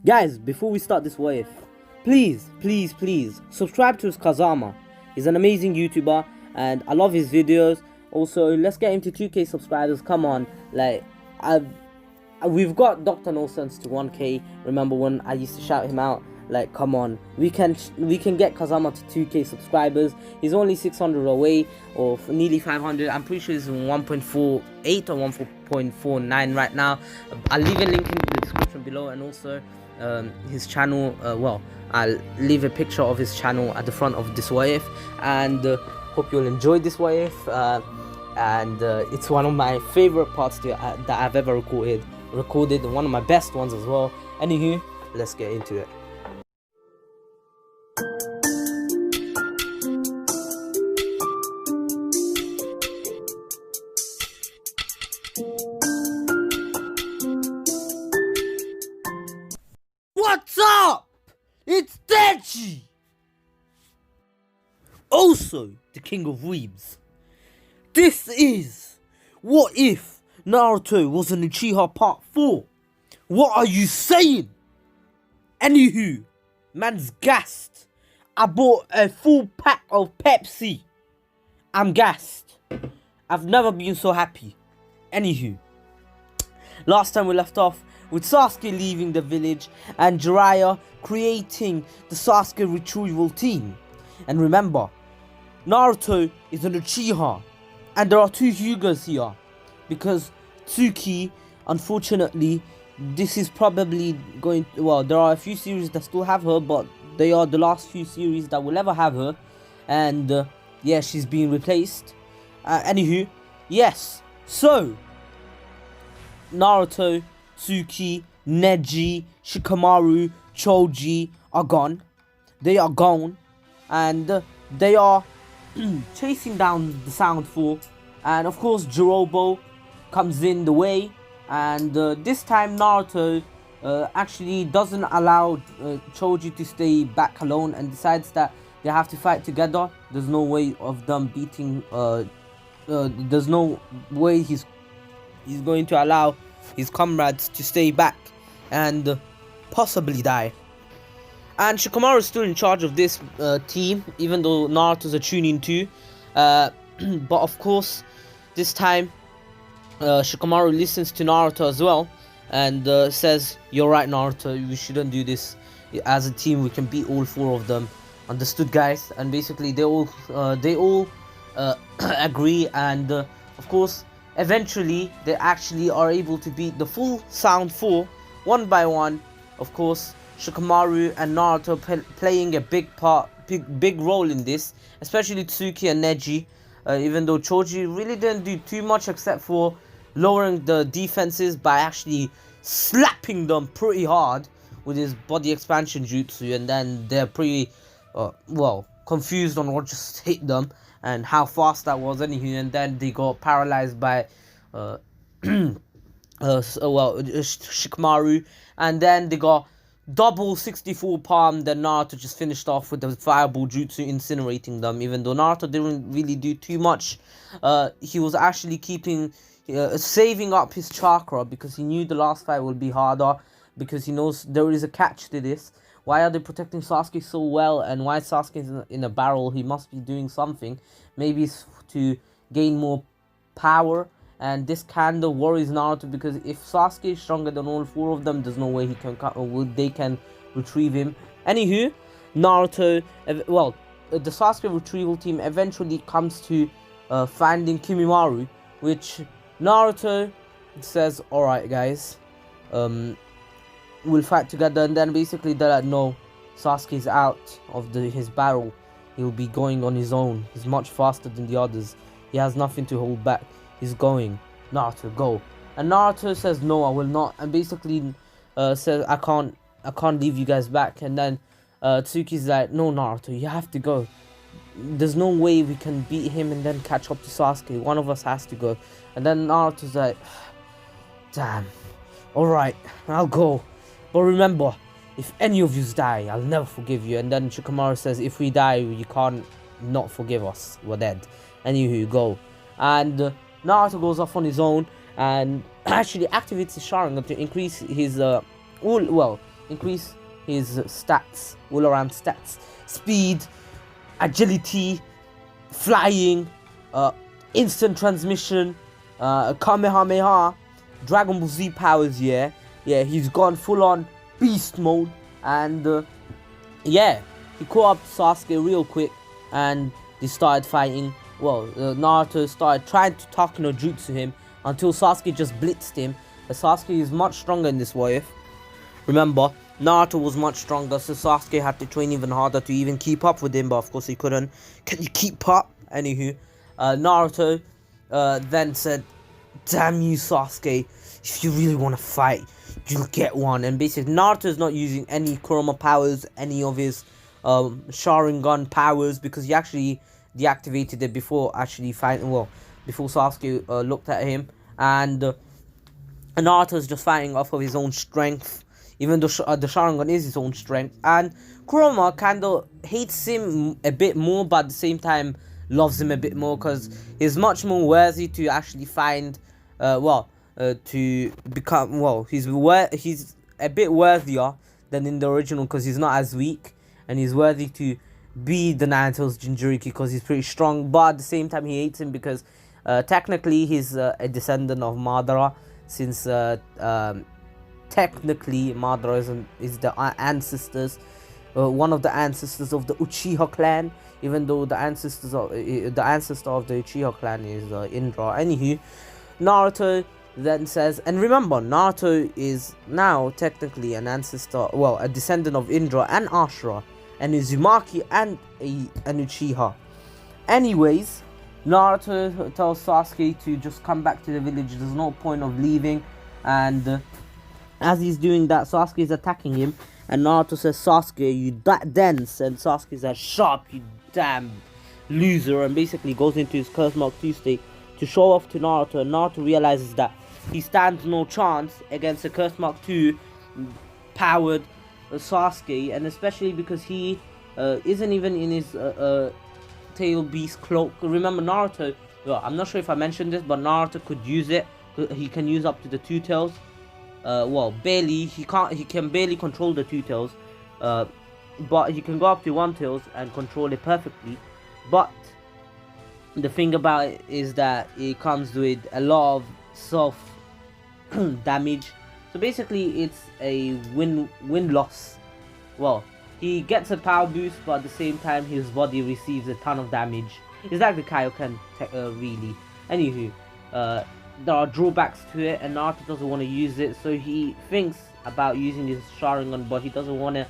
Guys, before we start this what if, please subscribe to his Kazama. He's an amazing YouTuber and I love his videos. Also, let's get him to 2k subscribers. Come on, like we've got Dr. No Sense to 1k. Remember when I used to shout him out? Like, come on, we can get Kazama to 2k subscribers. He's only 600 away, or nearly 500. I'm pretty sure he's 1.48 or 1.49 right now. I'll leave a link in the description below, and also his channel. Well, I'll leave a picture of his channel at the front of this what if, and hope you'll enjoy this what if. And it's one of my favorite parts that I've ever recorded, one of my best ones as well. Anywho, let's get into it. What's up? It's Itachi! Also, the king of weebs. This is What If Naruto Was an Uchiha Part 4. What are you saying? Anywho, man's gassed. I bought a full pack of Pepsi. I'm gassed. I've never been so happy. Anywho, last time we left off with Sasuke leaving the village and Jiraiya creating the Sasuke retrieval team. And remember, Naruto is an Uchiha, and there are two Hyugas here, because Tsuki, unfortunately, this is probably going to, well, there are a few series that still have her, but they are the last few series that will ever have her, and yeah, she's being replaced. Anywho, yes, so Naruto, Tsuki, Neji, Shikamaru, Choji are gone. They are gone, and they are chasing down the Sound 4, and of course Jirobo comes in the way, and this time Naruto actually doesn't allow Choji to stay back alone and decides that they have to fight together. There's no way of them beating, there's no way he's going to allow his comrades to stay back and possibly die. And Shikamaru is still in charge of this team, even though Naruto's a tuning too. But of course, this time Shikamaru listens to Naruto as well, and says, "You're right, Naruto. We shouldn't do this. As a team, we can beat all four of them. Understood, guys?" And basically, they all agree, and of course, eventually, they actually are able to beat the full Sound 4 one by one. Of course, Shikamaru and Naruto playing a big role in this, especially Tsuki and Neji. Even though Choji really didn't do too much except for lowering the defenses by actually slapping them pretty hard with his body expansion jutsu, and then they're pretty well confused on what just hit them and how fast that was anyway, and then they got paralyzed by Shikamaru, and then they got double 64 palm. Then Naruto just finished off with the fireball jutsu, incinerating them. Even though Naruto didn't really do too much, he was actually keeping saving up his chakra, because he knew the last fight will be harder, because he knows there is a catch to this. Why are they protecting Sasuke so well, and why Sasuke is in a barrel? He must be doing something. Maybe it's to gain more power, and this kind of worries Naruto, because if Sasuke is stronger than all four of them, there's no way they can retrieve him. Anywho, Naruto, well, the Sasuke retrieval team eventually comes to finding Kimimaro, which Naruto says, "Alright, guys, we'll fight together." And then basically they're like, "No, Sasuke's out of his barrel. He'll be going on his own. He's much faster than the others. He has nothing to hold back. He's going. Naruto, go." And Naruto says, "No, I will not." And basically says, I can't leave you guys back." And then Tsuki's like, "No, Naruto, you have to go. There's no way we can beat him and then catch up to Sasuke. One of us has to go." And then Naruto's like, "Damn. Alright, I'll go. But remember, if any of you die, I'll never forgive you." And then Shikamaru says, "If we die, you can't not forgive us. We're dead. Anywho, go." And Naruto goes off on his own and actually activates his Sharingan to increase his increase his stats, all around stats, speed, agility, flying, instant transmission, Kamehameha, Dragon Ball Z powers. Yeah, he's gone full on beast mode, and yeah, he caught up Sasuke real quick, and they started fighting. Well, Naruto started trying to talk no jutsu him until Sasuke just blitzed him. But Sasuke is much stronger in this what if. Remember, Naruto was much stronger, so Sasuke had to train even harder to even keep up with him, but of course he couldn't. Can you keep up? Anywho, Naruto then said, "Damn you, Sasuke, if you really want to fight, you'll get one." And basically, Naruto is not using any Kurama powers, any of his Sharingan powers, because he actually deactivated it before actually fighting, well, before Sasuke looked at him. And Naruto is just fighting off of his own strength, even though the Sharingan is his own strength. And Kurama kind of hates him a bit more, but at the same time loves him a bit more, because he's much more worthy to actually find, to become, well, he's a bit worthier than in the original, because he's not as weak, and he's worthy to be the Nine Tails Jinchuriki because he's pretty strong. But at the same time, he hates him because technically he's a descendant of Madara, since technically Madara is the ancestors, one of the ancestors of the Uchiha clan, even though the ancestor of the Uchiha clan is Indra. Anywho, Naruto then says, and remember, Naruto is now technically an ancestor, well, a descendant of Indra and Ashura, and Uzumaki and an Uchiha. Anyways, Naruto tells Sasuke to just come back to the village. There's no point of leaving, and as he's doing that, Sasuke is attacking him, and Naruto says, "Sasuke, you that dense," and Sasuke says, "Sharp, you damn loser," and basically goes into his Curse Mark 2 state to show off to Naruto, and Naruto realizes that he stands no chance against a Curse Mark 2 powered Sasuke, and especially because he isn't even in his tail beast cloak. Remember, Naruto, well, I'm not sure if I mentioned this, but Naruto could use it. He can use up to the 2 tails. Well, barely. He can barely control the 2 tails, but he can go up to 1 tails and control it perfectly. But the thing about it is that it comes with a lot of self damage. So basically, it's a win-loss. Well, he gets a power boost, but at the same time, his body receives a ton of damage. It's like the Kaioken, really. Anywho, there are drawbacks to it, and Naruto doesn't want to use it, so he thinks about using his Sharingan, but he doesn't want to,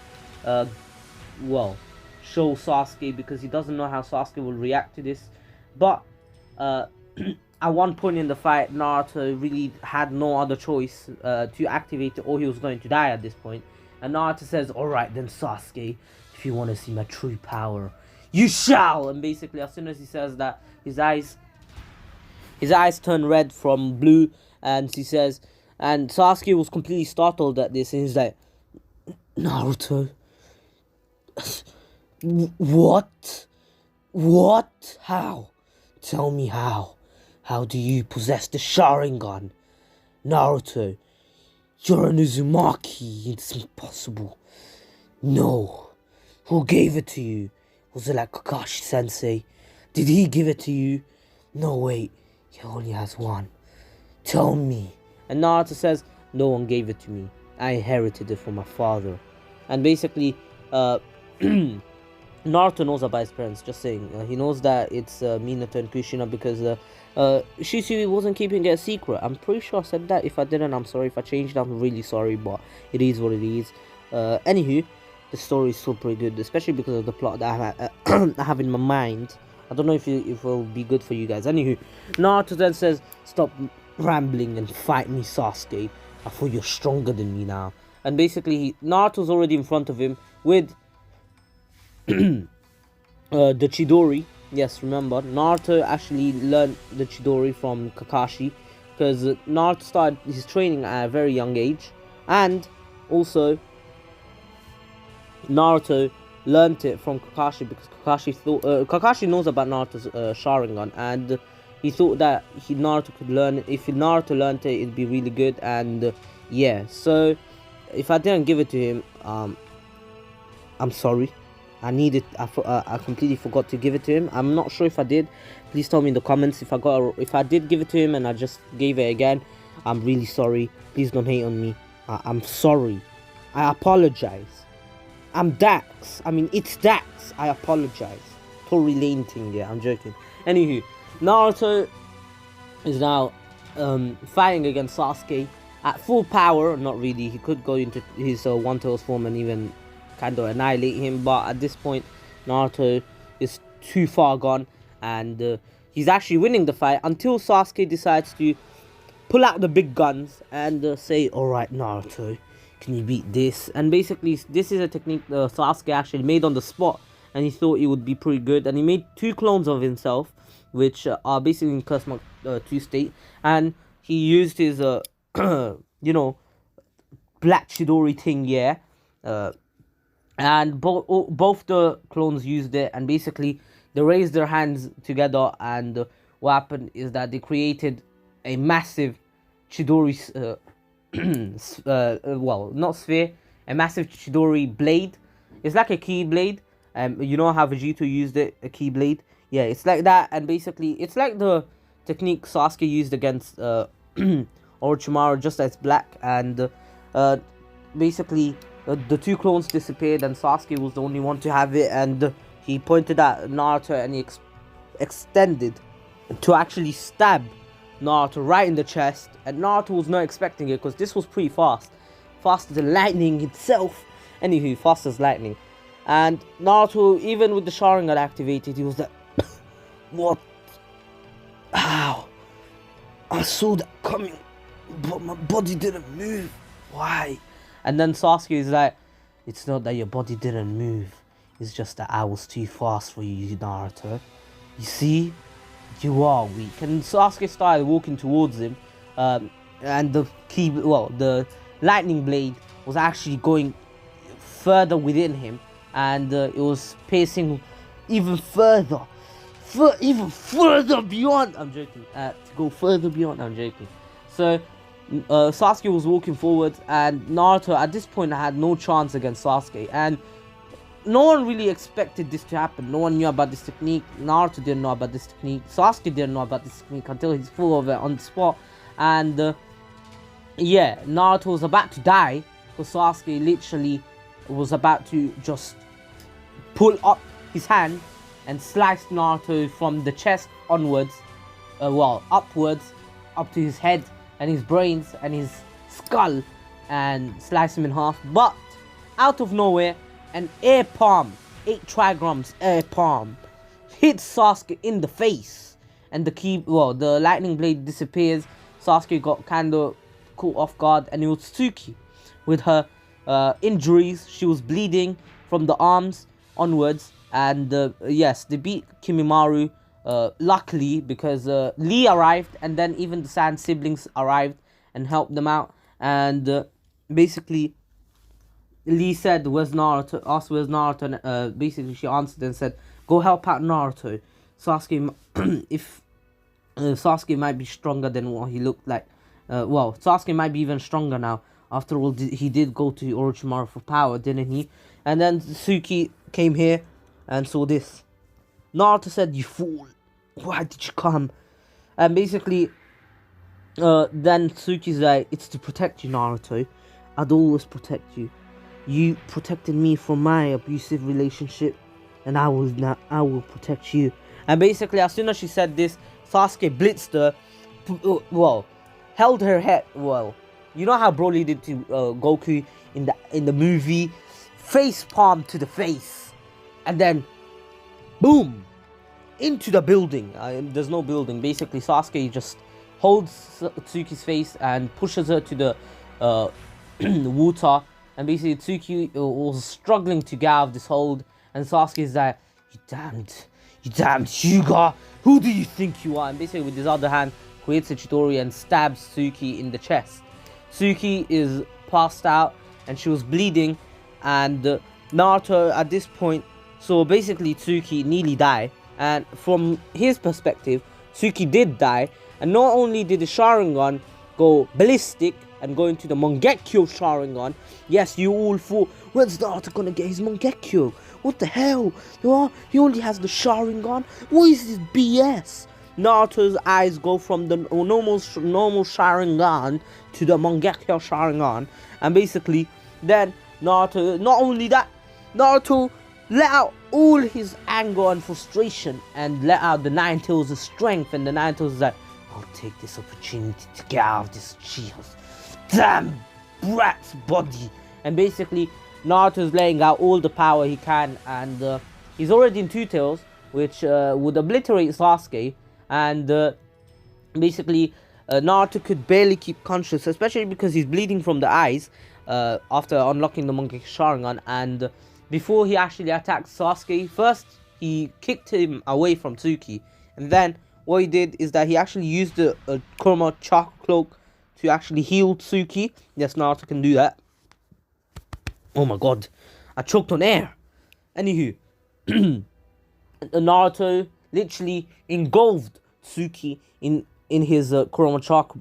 show Sasuke, because he doesn't know how Sasuke will react to this. But at one point in the fight, Naruto really had no other choice to activate it, or he was going to die at this point. And Naruto says, "Alright then, Sasuke, if you want to see my true power, you shall!" And basically, as soon as he says that, his eyes turn red from blue, and he says, and Sasuke was completely startled at this, and he's like, "Naruto, what? How? Tell me how. How do you possess the Sharingan? Naruto, you're an Uzumaki. It's impossible." "No. Who gave it to you? Was it like Kakashi-sensei? Did he give it to you?" "No, wait. He only has one. Tell me." And Naruto says, "No one gave it to me. I inherited it from my father." And basically, Naruto knows about his parents, just saying. He knows that it's Minato and Kushina, because Shisui wasn't keeping it a secret. I'm pretty sure I said that. If I didn't, I'm sorry. If I changed it, I'm really sorry, but it is what it is. Anywho, the story is still pretty good, especially because of the plot that I have in my mind. I don't know if it will be good for you guys. Anywho, Naruto then says, "Stop rambling and fight me, Sasuke. I feel you're stronger than me now." And basically, Naruto's already in front of him with the Chidori. Yes, remember, Naruto actually learned the Chidori from Kakashi, because Naruto started his training at a very young age, and also Naruto learned it from Kakashi, because Kakashi thought Kakashi knows about Naruto's Sharingan, and he thought that Naruto could learn it. If Naruto learned it, it'd be really good. And yeah, so if I didn't give it to him, I'm sorry. I completely forgot to give it to him. I'm not sure if I did. Please tell me in the comments if I did give it to him and I just gave it again. I'm really sorry. Please don't hate on me. I'm sorry. I apologize. I'm Dax. I mean, it's Dax. I apologize. Tory Lane thing, yeah, I'm joking. Anywho, Naruto is now fighting against Sasuke at full power. Not really. He could go into his one-tails form and even kind of annihilate him. But at this point, Naruto is too far gone. And he's actually winning the fight until Sasuke decides to pull out the big guns and say, alright, Naruto, can you beat this? And basically, this is a technique Sasuke actually made on the spot, and he thought it would be pretty good. And he made 2 clones of himself, which are basically in Curse Mark 2 state. And he used his, you know, Black Chidori thing, yeah. And both the clones used it, and basically, they raised their hands together, and what happened is that they created a massive Chidori, well, not sphere, a massive Chidori blade. It's like a key blade. You know how Vegeta used it, a key blade? Yeah, it's like that, and basically, it's like the technique Sasuke used against Orochimaru, just as black, and basically, the 2 clones disappeared, and Sasuke was the only one to have it, and he pointed at Naruto, and he extended to actually stab Naruto right in the chest, and Naruto was not expecting it, because this was pretty fast. Faster than lightning itself. Anywho, fast as lightning. And Naruto, even with the Sharingan activated, he was like, what? Ow. I saw that coming, but my body didn't move. Why? And then Sasuke is like, it's not that your body didn't move. It's just that I was too fast for you, Naruto. You see? You are weak. And Sasuke started walking towards him. And the lightning blade was actually going further within him. And it was piercing even further. Even further beyond. I'm joking. To go further beyond. I'm joking. So, Sasuke was walking forward. And Naruto at this point had no chance against Sasuke. And no one really expected this to happen. No one knew about this technique. Naruto didn't know about this technique. Sasuke didn't know about this technique until he's full of it on the spot. And yeah, Naruto was about to die, because Sasuke literally was about to just pull up his hand and slice Naruto from the chest onwards, upwards, up to his head and his brains and his skull, and slice him in half. But out of nowhere, an air palm, 8 trigrams air palm, hits Sasuke in the face, and the lightning blade disappears. Sasuke got kinda caught off guard, and it was Tsuki with her injuries. She was bleeding from the arms onwards, and yes, they beat Kimimaro, luckily, because Lee arrived, and then even the Sand siblings arrived and helped them out. And basically, Lee said, where's Naruto? Asked where's Naruto, and basically she answered and said, go help out Naruto. Sasuke, if Sasuke might be stronger than what he looked like. Sasuke might be even stronger now. After all, he did go to Orochimaru for power, didn't he? And then Tsuki came here and saw this. Naruto said, you fool, why did you come? And basically, then Tsuki's like, it's to protect you, Naruto. I'd always protect you. You protected me from my abusive relationship, and I will protect you. And basically, as soon as she said this, Sasuke blitzed her, held her head, you know how Broly did to Goku in the movie, face palm to the face, and then boom, into the building. There's no building. Basically, Sasuke just holds Tsuki's face and pushes her to the water. And basically, Tsuki was struggling to get out of this hold, and Sasuke is like, you damned Hyuga, who do you think you are? And basically, with his other hand, creates a Chidori and stabs Tsuki in the chest. Tsuki is passed out, and she was bleeding, and Naruto at this point, so basically Tsuki nearly died, and from his perspective, Tsuki did die, and not only did the Sharingan go ballistic, and go into the Mangekyo Sharingan. Yes, you all thought, when's Naruto gonna get his Mangekyo? What the hell? He only has the Sharingan? What is this BS? Naruto's eyes go from the normal Sharingan to the Mangekyo Sharingan, and basically then Naruto, not only that, Naruto let out all his anger and frustration and let out the Nine Tails of strength, and the Nine Tails is like, I'll take this opportunity to get out of this Uchiha's damn brat's body. And basically Naruto's laying out all the power he can, and he's already in Two Tails, which would obliterate Sasuke, and basically Naruto could barely keep conscious, especially because he's bleeding from the eyes after unlocking the Mangekyo Sharingan. And before he actually attacked Sasuke, first he kicked him away from Tsuki, and then what he did is that he actually used the Kurama Chakra Cloak to actually heal Tsuki. Yes, Naruto can do that. Oh my god, I choked on air. Anywho, Naruto literally engulfed Tsuki in his Kurama Chakra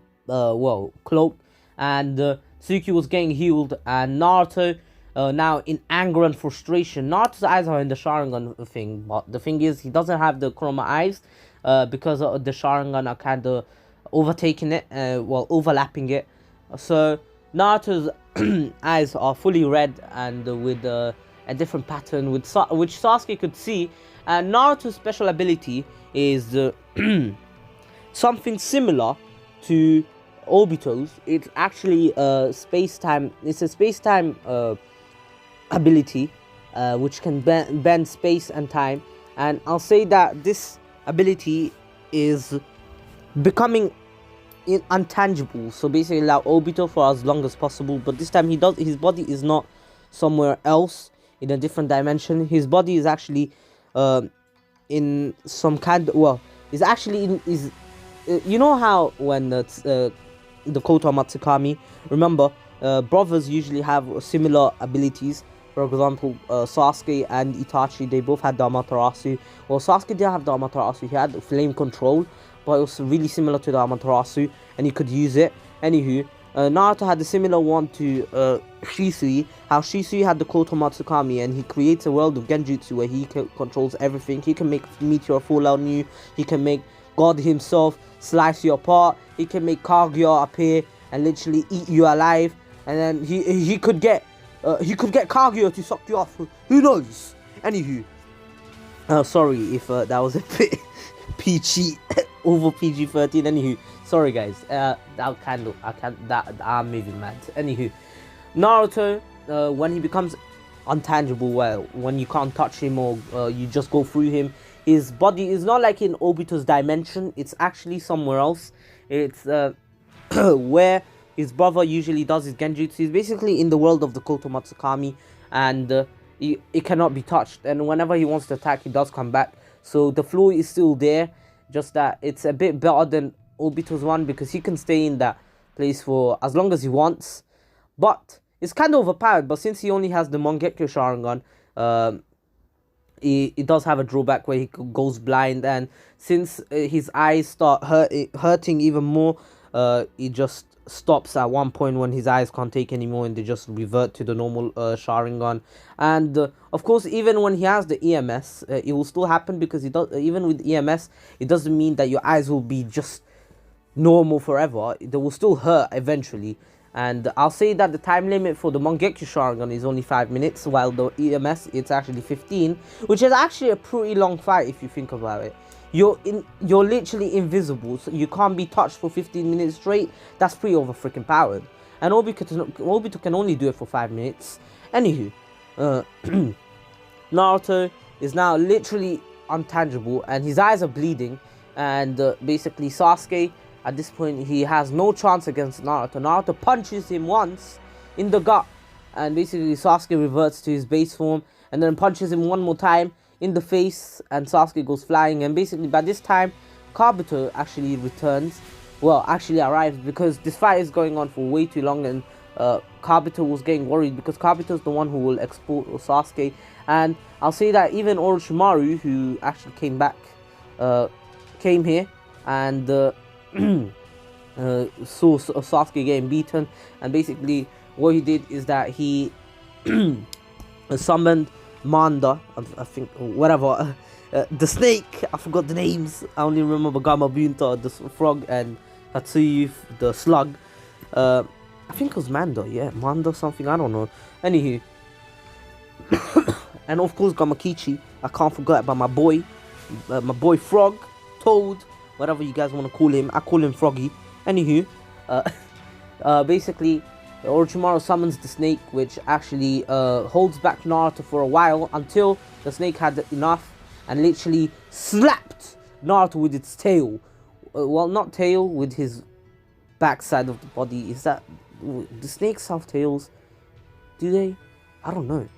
cloak, and Tsuki was getting healed, and Naruto now in anger and frustration. Naruto's eyes are in the Sharingan thing, but the thing is he doesn't have the Kurama eyes because the Sharingan are kind of overtaking it, overlapping it. So Naruto's eyes are fully red and with a different pattern which Sasuke could see. And Naruto's special ability is something similar to Obito's. It's actually space-time. It's a space-time ability which can bend space and time. And I'll say that this ability is becoming untangible, so basically allow Obito for as long as possible, but this time his body is not somewhere else in a different dimension. His body is actually in some kind of, is actually you know how when the Koto Matsukami, remember brothers usually have similar abilities. For example, Sasuke and Itachi, they both had the Amaterasu. Well, Sasuke didn't have the Amaterasu, he had flame control, but it was really similar to the Amaterasu, and he could use it. Anywho, Naruto had a similar one to Shisui, how Shisui had the Koto Matsukami, and he creates a world of Genjutsu where he controls everything. He can make Meteor fall on you, he can make God himself slice you apart, he can make Kaguya appear and literally eat you alive, and then he could get Kaguya to suck you off. Who knows? Anywho, sorry if that was a bit PG over PG-13. Anywho, sorry guys. I'm moving mad. Anywho, Naruto, when he becomes untangible, when you can't touch him or you just go through him, his body is not like in Obito's dimension. It's actually somewhere else. It's where his brother usually does his genjutsu. He's basically in the world of the Koto Matsukami, and it cannot be touched. And whenever he wants to attack, he does come back. So the flow is still there, just that it's a bit better than Obito's one because he can stay in that place for as long as he wants. But it's kind of overpowered. But since he only has the Mangekyo Sharingan, he does have a drawback where he goes blind. And since his eyes start hurting even more, he just stops at one point when his eyes can't take anymore, and they just revert to the normal Sharingan. And of course, even when he has the EMS, it will still happen because even with EMS, it doesn't mean that your eyes will be just normal forever. They will still hurt eventually. And I'll say that the time limit for the Mangekyo Sharingan is only 5 minutes, while the EMS it's actually 15, which is actually a pretty long fight if you think about it. You're literally invisible, so you can't be touched for 15 minutes straight. That's pretty over freaking powered. And Obito can only do it for 5 minutes. Anywho, Naruto is now literally untangible, and his eyes are bleeding. And basically Sasuke, at this point, he has no chance against Naruto. Naruto punches him once in the gut, and basically Sasuke reverts to his base form, and then punches him one more time in the face, and Sasuke goes flying. And basically by this time, Kabuto actually returns. Well, actually arrives, because this fight is going on for way too long, and Kabuto was getting worried because Kabuto is the one who will export Sasuke. And I'll say that even Orochimaru, who actually came here, and saw Sasuke getting beaten, and basically what he did is that he summoned Manda, I think, whatever, the snake. I forgot the names. I only remember Gamabunta, the frog, and Tatsuyu, the slug. I think it was Manda, yeah, Manda something. I don't know. Anywho, and of course Gamakichi. I can't forget about my boy Frog, Toad, whatever you guys want to call him. I call him Froggy. Anywho, basically, Orochimaru summons the snake, which actually holds back Naruto for a while until the snake had enough and literally slapped Naruto with its tail. Well, not tail, with his backside of the body. Is that, the snakes have tails? Do they? I don't know.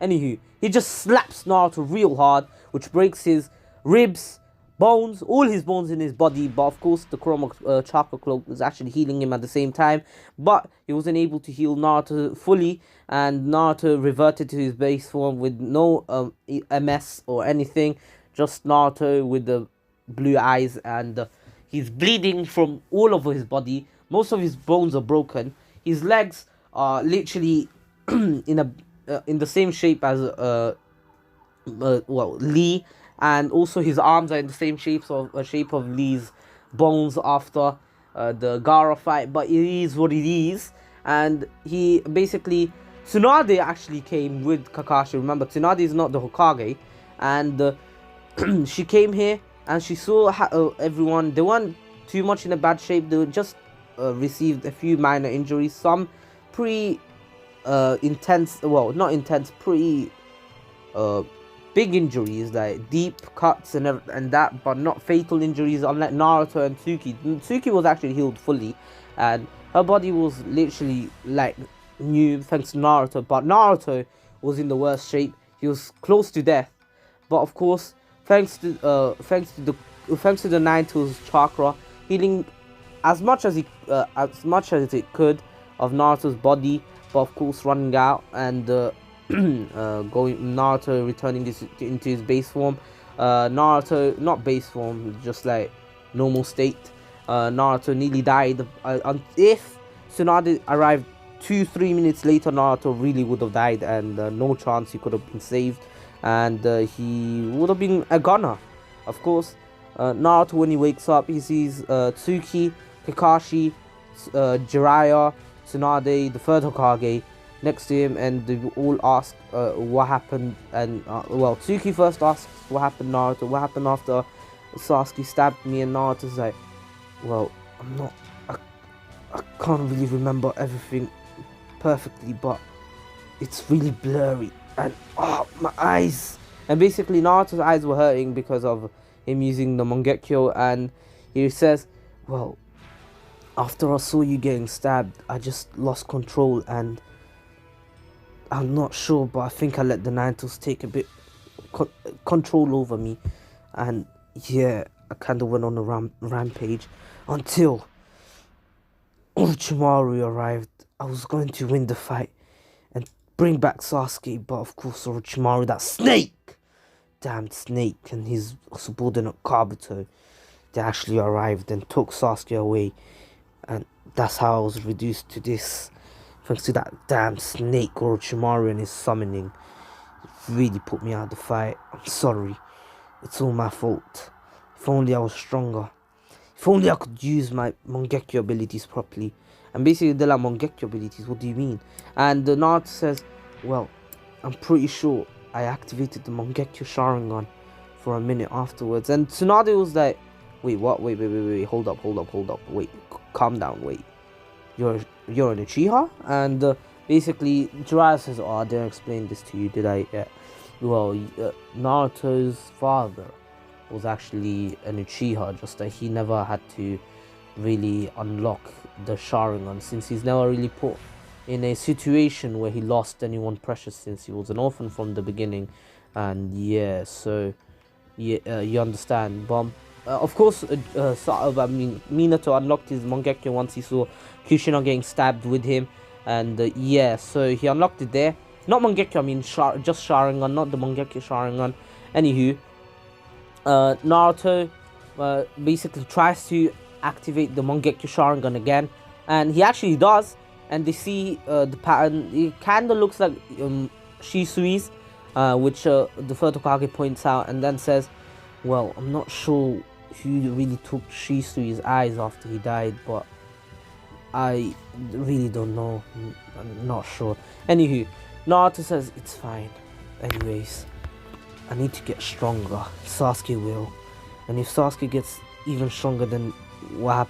Anywho, he just slaps Naruto real hard, which breaks his ribs, bones, all his bones in his body. But of course, the Chroma Chakra Cloak was actually healing him at the same time. But he wasn't able to heal Naruto fully, and Naruto reverted to his base form with no MS or anything. Just Naruto with the blue eyes, and he's bleeding from all over his body. Most of his bones are broken. His legs are literally in the same shape as Lee, and also his arms are in the same shape of Lee's bones after the Gaara fight. But it is what it is, and he basically, Tsunade actually came with Kakashi. Remember, Tsunade is not the Hokage, and she came here and she saw everyone. They weren't too much in a bad shape. They just received a few minor injuries, some pretty intense, well, not intense, pretty big injuries, like deep cuts and that, but not fatal injuries, unlike Naruto and Tsuki. Tsuki was actually healed fully, and her body was literally like new thanks to Naruto. But Naruto was in the worst shape. He was close to death, but of course, thanks to the Nine Tails chakra healing as much as it could of Naruto's body. But of course, running out, and Naruto returning into his base form. Naruto, not base form, just like normal state. Naruto nearly died. If Tsunade arrived 2-3 minutes later, Naruto really would have died, and no chance he could have been saved, and he would have been a goner. Of course, Naruto, when he wakes up, he sees Tsuki, Kakashi, Jiraiya, Tsunade, the third Hokage, next to him, and they all ask what happened. And well, Tsuki first asks what happened, Naruto, what happened after Sasuke stabbed me, and Naruto's like, well, I can't really remember everything perfectly, but it's really blurry, and my eyes. And basically Naruto's eyes were hurting because of him using the Mangekyo, and he says, well, after I saw you getting stabbed, I just lost control, and I'm not sure, but I think I let the Nine Tails take a bit control over me, and yeah, I kind of went on a rampage until Orochimaru arrived. I was going to win the fight and bring back Sasuke, but of course Orochimaru, that snake, damn snake, and his subordinate Kabuto, they actually arrived and took Sasuke away. And that's how I was reduced to this, thanks to that damn snake Orochimaru and his summoning. It really put me out of the fight. I'm sorry. It's all my fault. If only I was stronger. If only I could use my Mangekyo abilities properly. And basically, they're like, Mangekyo abilities, what do you mean? And Naruto says, well, I'm pretty sure I activated the Mangekyo Sharingan for a minute afterwards. And Tsunade was like, wait, what? Wait, hold up. Wait, calm down, wait. You're an Uchiha? And basically, Jiraiya says, oh, I didn't explain this to you, did I? Yeah. Well, Naruto's father was actually an Uchiha, just that he never had to really unlock the Sharingan, since he's never really put in a situation where he lost anyone precious, since he was an orphan from the beginning. And yeah, so yeah, you understand. But of course, Minato unlocked his Mangekyo once he saw Kushina getting stabbed with him, and yeah, so he unlocked it there. Not Mangekyo, I mean just Sharingan, not the Mangekyo Sharingan. Anywho, Naruto basically tries to activate the Mangekyo Sharingan again, and he actually does. And they see the pattern. It kind of looks like Shisui's, which the third Hokage points out, and then says, "Well, I'm not sure who really took Shisui's eyes after he died, but I really don't know. I'm not sure." Anywho, Naruto says, "It's fine. Anyways, I need to get stronger. Sasuke will. And if Sasuke gets even stronger than what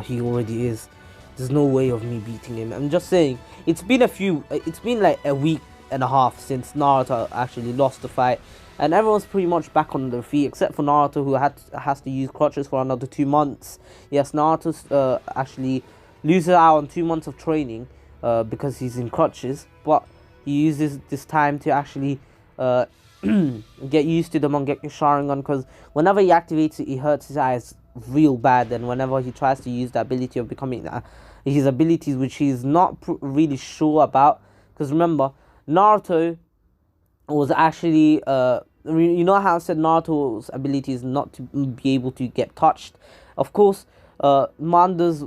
he already is, there's no way of me beating him." I'm just saying, it's been like a week and a half since Naruto actually lost the fight, and everyone's pretty much back on their feet except for Naruto, who has to use crutches for another 2 months. Yes, Naruto actually loses out on 2 months of training because he's in crutches, but he uses this time to actually get used to the Mangekyo Sharingan, because whenever he activates it, he hurts his eyes real bad, and whenever he tries to use the ability of becoming his abilities, which he's not really sure about, because remember, Naruto was actually you know how I said Naruto's ability is not to be able to get touched. Of course, Manda's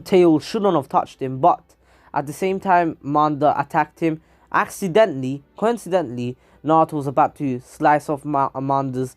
tail shouldn't have touched him, but at the same time Manda attacked him accidentally. Coincidentally, Naruto was about to slice off Manda's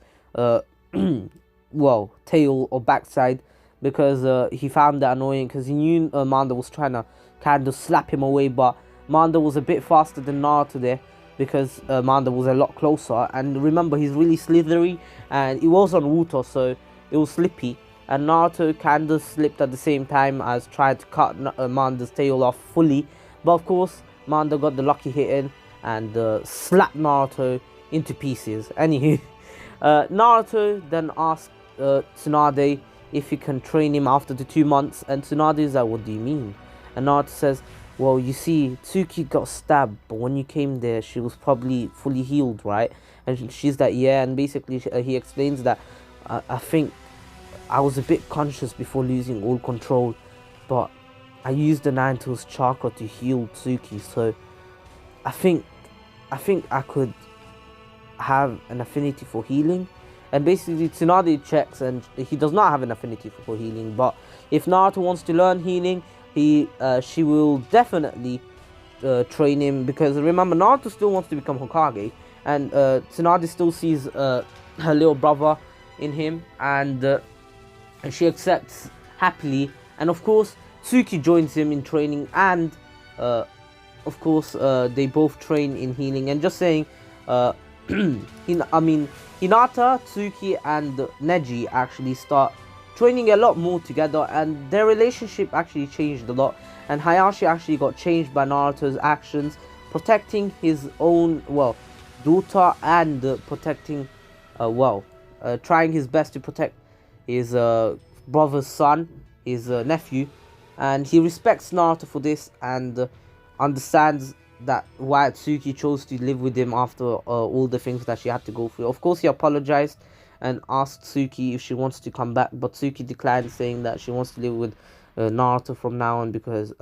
well, tail or backside, because he found that annoying, because he knew Manda was trying to kind of slap him away, but Manda was a bit faster than Naruto there, because Manda was a lot closer. And remember, he's really slithery, and it was on water, so it was slippy, and Naruto kind of slipped at the same time as tried to cut Manda's tail off fully, but of course Manda got the lucky hit in and slapped Naruto into pieces. Anywho, Naruto then asked Tsunade if he can train him after the 2 months, and Tsunade is like, "What do you mean?" And Naruto says, "Well, you see, Tsuki got stabbed, but when you came there, she was probably fully healed, right?" And she's like, "Yeah." And basically he explains that, I think I was a bit conscious before losing all control, but I used the Nine Tails chakra to heal Tsuki, so I think I could have an affinity for healing." And basically Tsunade checks, and he does not have an affinity for healing, but if Naruto wants to learn healing, she will definitely train him, because remember, Naruto still wants to become Hokage, and Tsunade still sees her little brother in him, and she accepts happily. And of course Tsuki joins him in training, and of course they both train in healing. And just saying, Hinata, Tsuki, and Neji actually start training a lot more together, and their relationship actually changed a lot. And Hayashi actually got changed by Naruto's actions, protecting his own, well, daughter, and protecting, trying his best to protect his brother's son, his nephew. And he respects Naruto for this, and understands that why Tsuki chose to live with him after all the things that she had to go through. Of course, he apologized and asked Tsuki if she wants to come back, but Tsuki declined, saying that she wants to live with Naruto from now on, because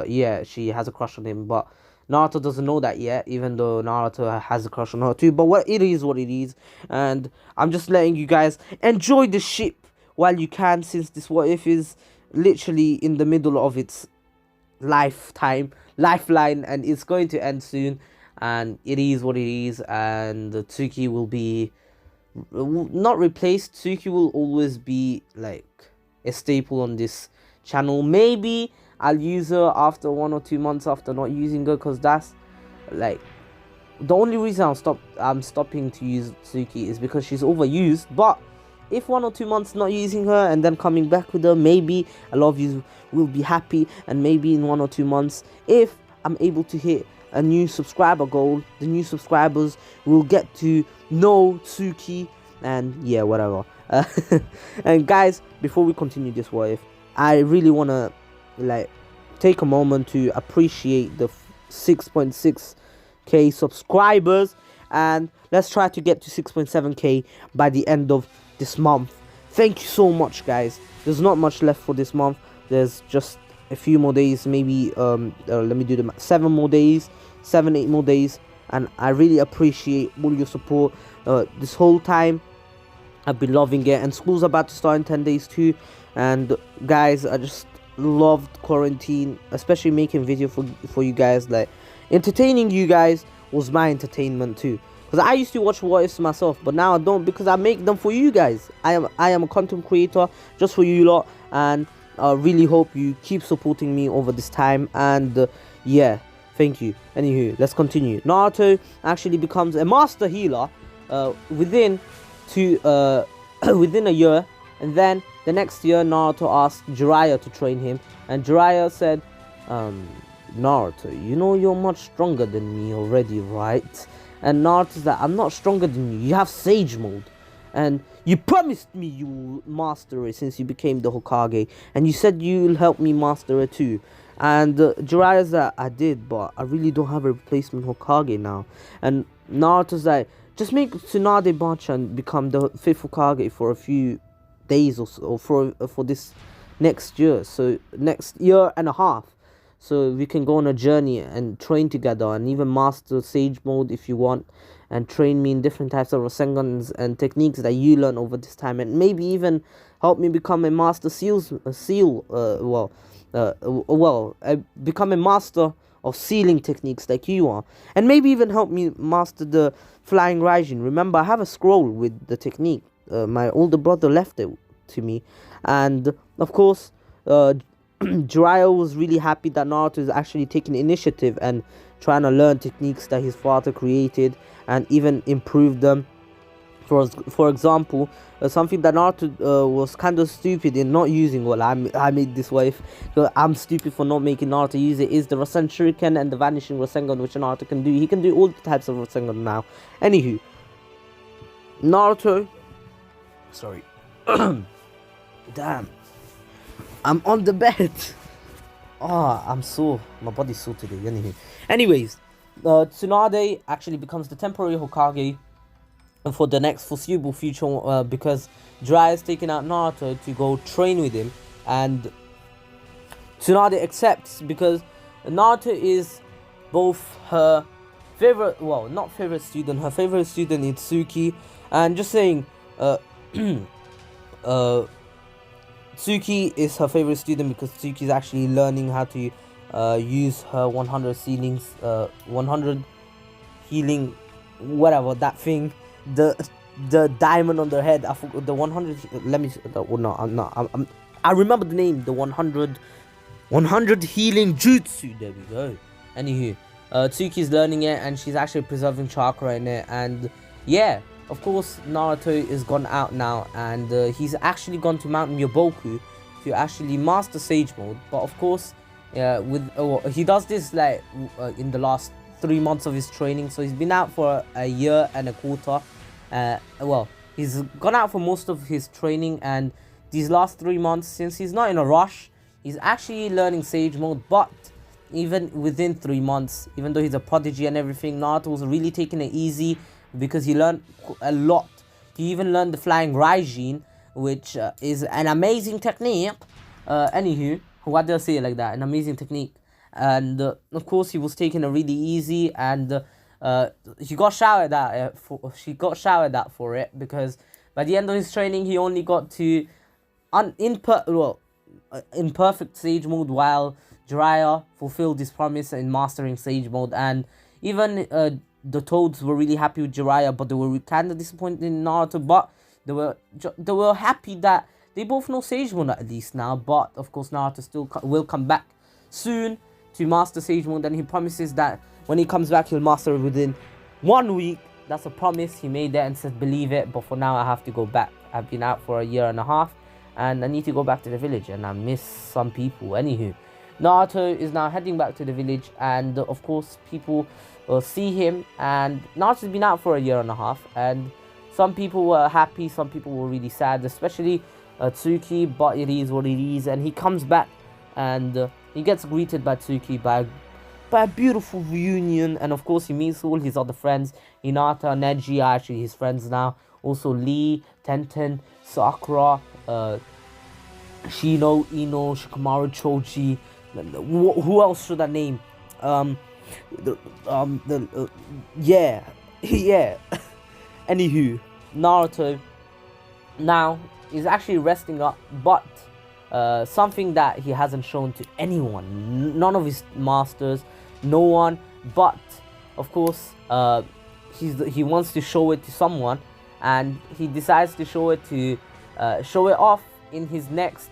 yeah, she has a crush on him. But Naruto doesn't know that yet, even though Naruto has a crush on her too. But what it is, and I'm just letting you guys enjoy the ship while you can, since this what if is literally in the middle of its lifeline, and it's going to end soon, and it is what it is. And Tsuki will be not replaced. Tsuki will always be like a staple on this channel. Maybe I'll use her after 1 or 2 months after not using her, because that's like the only reason I'm stopping to use Tsuki is because she's overused. But if 1 or 2 months not using her and then coming back with her, maybe a lot of you will be happy. And maybe in 1 or 2 months, if I'm able to hit a new subscriber goal, the new subscribers will get to know Tsuki, and yeah, whatever. And guys, before we continue this what if, I really want to like take a moment to appreciate the 6.6k subscribers, and let's try to get to 6.7k by the end of this month. Thank you so much, guys. There's not much left for this month. There's just a few more days, maybe let me do the 7 more days, 7-8 more days, and I really appreciate all your support this whole time. I've been loving it, and school's about to start in 10 days too. And guys, I just loved quarantine, especially making video for you guys. Like, entertaining you guys was my entertainment too, because I used to watch what ifs myself, but now I don't, because I make them for you guys. I am a content creator just for you lot, and I really hope you keep supporting me over this time. And yeah, thank you. Anywho, let's continue. Naruto actually becomes a master healer within within a year, and then the next year Naruto asked Jiraiya to train him, and Jiraiya said, Naruto, you know you're much stronger than me already, right? And Naruto's like, I'm not stronger than you, you have Sage Mode, and you promised me you will master it since you became the Hokage, and you said you'll help me master it too. And Jiraiya's like, I did, but I really don't have a replacement Hokage now. And Naruto's like, just make Tsunade Bachan become the 5th Hokage for a few days or so, for this next year, so next year and a half, so we can go on a journey and train together, and even master Sage Mode if you want, and train me in different types of Rasengans and techniques that you learn over this time, and maybe even help me become a master become a master of sealing techniques like you are, and maybe even help me master the flying Raijin. Remember, I have a scroll with the technique. My older brother left it to me, and of course Jiraiya was really happy that Naruto is actually taking initiative and trying to learn techniques that his father created and even improve them. For example, something that Naruto was kind of stupid in not using. Well, I made this wife, so I'm stupid for not making Naruto use it, is the Rasen Shuriken and the Vanishing Rasengan, which Naruto can do. He can do all the types of Rasengan now. Anywho, Naruto, sorry, damn, I'm on the bed. Oh, I'm sore. My body's sore today. Anyways, Tsunade actually becomes the temporary Hokage for the next foreseeable future, because Jiraiya is taking out Naruto to go train with him, and Tsunade accepts because Naruto is both her favorite, well, not favorite student, her favorite student is Tsuki, and just saying, Tsuki is her favorite student because Tsuki is actually learning how to use her 100 ceilings, 100 healing, whatever that thing, the diamond on their head. I forgot the 100. Let me. No, I'm not. I remember the name. The 100 healing jutsu. There we go. Anywho, Tsuki's learning it, and she's actually preserving chakra in it. And yeah, of course, Naruto is gone out now, and he's actually gone to Mount Myoboku to actually master Sage Mode. But of course, he does this like in the last 3 months of his training, so he's been out for a year and a quarter. Well, he's gone out for most of his training, and these last 3 months, since he's not in a rush, he's actually learning Sage Mode. But even within 3 months, even though he's a prodigy and everything, Naruto was really taking it easy because he learned a lot. He even learned the Flying Raijin, which is an amazing technique. Anywho, why did I say it like that? An amazing technique. And of course, he was taking it really easy, and he got shouted at. She got shouted at for it, because by the end of his training, he only got to imperfect Sage Mode, while Jiraiya fulfilled his promise in mastering Sage Mode. And even the Toads were really happy with Jiraiya, but they were kind of disappointed in Naruto. But they were happy that they both know Sage Mode at least now. But of course, Naruto still will come back soon to master Sage Mode, and he promises that when he comes back, he'll master it within 1 week. That's a promise. He made that and said, believe it. But for now, I have to go back. I've been out for a year and a half, and I need to go back to the village, and I miss some people. Anywho, Naruto is now heading back to the village, and of course, people will see him. And Naruto's been out for a year and a half, and some people were happy, some people were really sad, especially Tsuki. But it is what it is, and he comes back, and he gets greeted by Tsuki by a beautiful reunion. And of course, he meets all his other friends. Hinata, Neji are actually his friends now. Also Lee, Tenten, Sakura, Shino, Ino, Shikamaru, Choji. Who else should I name? Yeah. Anywho, Naruto now is actually resting up, but something that he hasn't shown to anyone, none of his masters, no one. But of course, he wants to show it to someone, and he decides to show it off in his next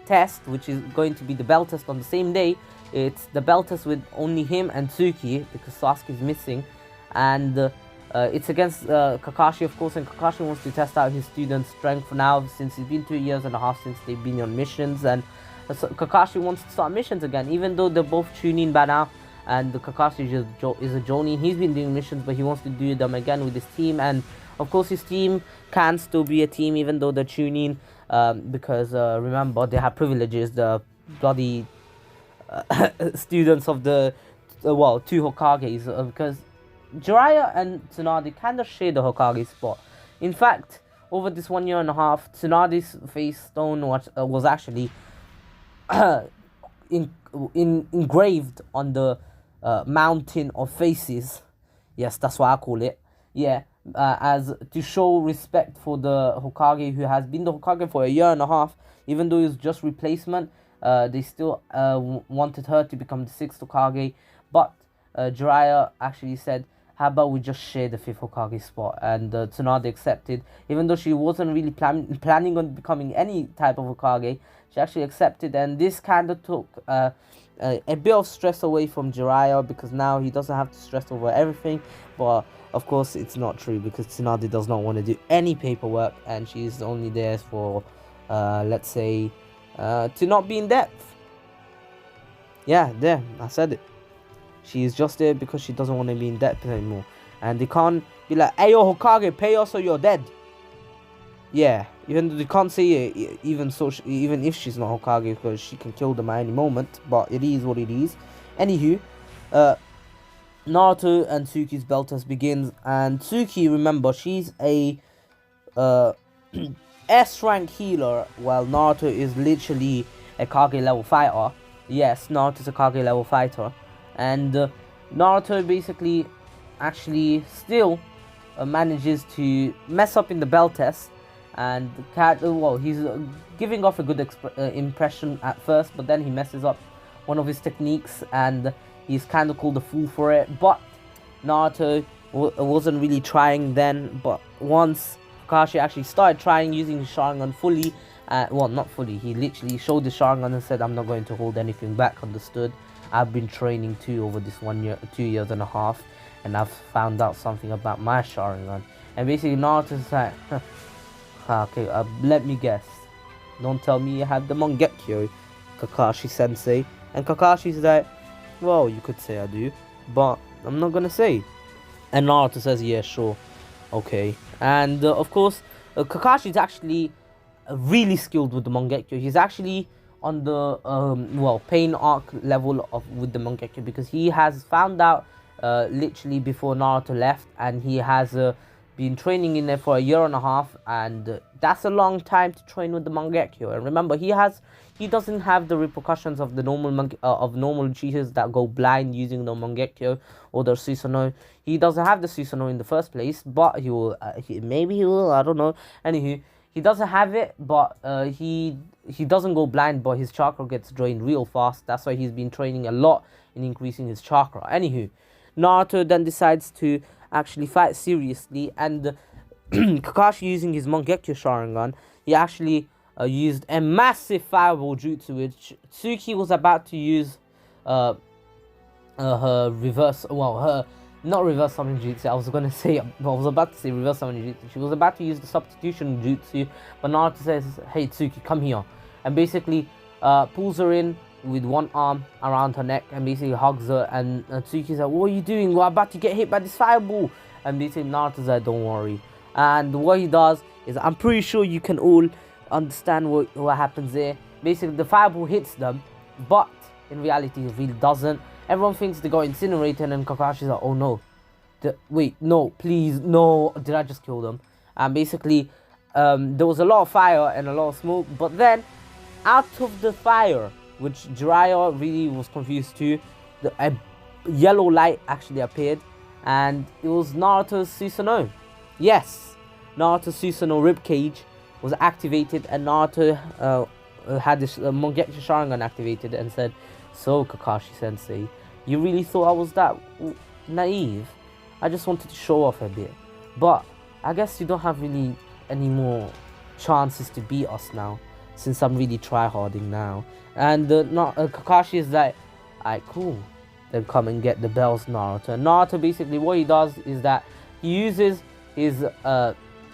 test, which is going to be the bell test on the same day. It's the bell test with only him and Tsuki, because Sasuke is missing, and it's against Kakashi, of course, and Kakashi wants to test out his student's strength now, since it's been 2.5 years since they've been on missions, and Kakashi wants to start missions again, even though they're both Chunin by now, and Kakashi is a Jonin. He's been doing missions, but he wants to do them again with his team, and of course his team can still be a team even though they're Chunin, because remember, they have privileges, the bloody students of the two Hokages, because Jiraiya and Tsunade kind of share the Hokage spot. In fact, over this 1.5 years, Tsunade's face stone was actually engraved on the mountain of faces. Yes, that's what I call it. Yeah, as to show respect for the Hokage who has been the Hokage for 1.5 years, even though it's just replacement. They still wanted her to become the 6th Hokage, but Jiraiya actually said, how about we just share the 5th Hokage spot, and Tsunade accepted, even though she wasn't really planning on becoming any type of Hokage. She actually accepted, and this kind of took a bit of stress away from Jiraiya, because now he doesn't have to stress over everything. But of course it's not true, because Tsunade does not want to do any paperwork, and she's only there for let's say to not be in depth. Yeah, there, I said it. She's just there because she doesn't want to be in debt anymore. And they can't be like, hey, yo, Hokage, pay us or you're dead. Yeah, even though they can't say it, even if she's not Hokage, because she can kill them at any moment. But it is what it is. Anywho, Naruto and Tsuki's bell test begins. And Tsuki, remember, she's a S-rank healer, while Naruto is literally a Kage level fighter. Yes, Naruto's a Kage level fighter. And Naruto basically actually still manages to mess up in the bell test, and he's giving off a good impression at first, but then he messes up one of his techniques, and he's kind of called a fool for it. But Naruto wasn't really trying then, but once Kakashi actually started trying using his Sharingan fully, well, not fully, he literally showed the Sharingan and said, I'm not going to hold anything back, understood? I've been training too over this 2.5 years, and I've found out something about my Sharingan. And basically Naruto's like, okay, let me guess. Don't tell me you had the Mangekyo, Kakashi sensei. And Kakashi's like, well, you could say I do, but I'm not gonna say. And Naruto says, yeah, sure, okay. And of course, Kakashi's actually really skilled with the Mangekyo. He's actually on the pain arc level with the Mangekyo, because he has found out literally before Naruto left, and he has been training in there for 1.5 years, and that's a long time to train with the Mangekyo. And remember, he doesn't have the repercussions of the normal normal Uchihas that go blind using the Mangekyo or the Susanoo. He doesn't have the Susanoo in the first place, but he will. Maybe he will. I don't know. Anywho, he doesn't have it, but he doesn't go blind, but his chakra gets drained real fast. That's why he's been training a lot in increasing his chakra. Anywho, Naruto then decides to actually fight seriously, and Kakashi, using his Mangekyo Sharingan, he actually used a massive fireball jutsu, which Tsuki was about to use her reverse, her not reverse summon jutsu. I was about to say reverse summon jutsu. She was about to use the substitution jutsu, but Naruto says, hey Tsuki, come here, and basically pulls her in with one arm around her neck and basically hugs her. And Tsuki's like, what are you doing? We're about to get hit by this fireball. And basically Naruto's like, don't worry. And what he does is, I'm pretty sure you can all understand what happens there. Basically the fireball hits them, but in reality it really doesn't. Everyone thinks they got incinerated, and Kakashi's like, oh no, wait, no, please, no, did I just kill them? And basically there was a lot of fire and a lot of smoke, but then out of the fire, which Jiraiya really was confused too, a yellow light actually appeared, and it was Naruto's Susanoo. Yes, Naruto's Susanoo ribcage was activated, and Naruto had this Mangekyou Sharingan activated and said, "So Kakashi-sensei, you really thought I was that naive? I just wanted to show off a bit, but I guess you don't have really any more chances to beat us now, since I'm really tryharding now." And Kakashi is like, "Alright, cool. Then come and get the bells, Naruto." And Naruto basically what he does is that he uses his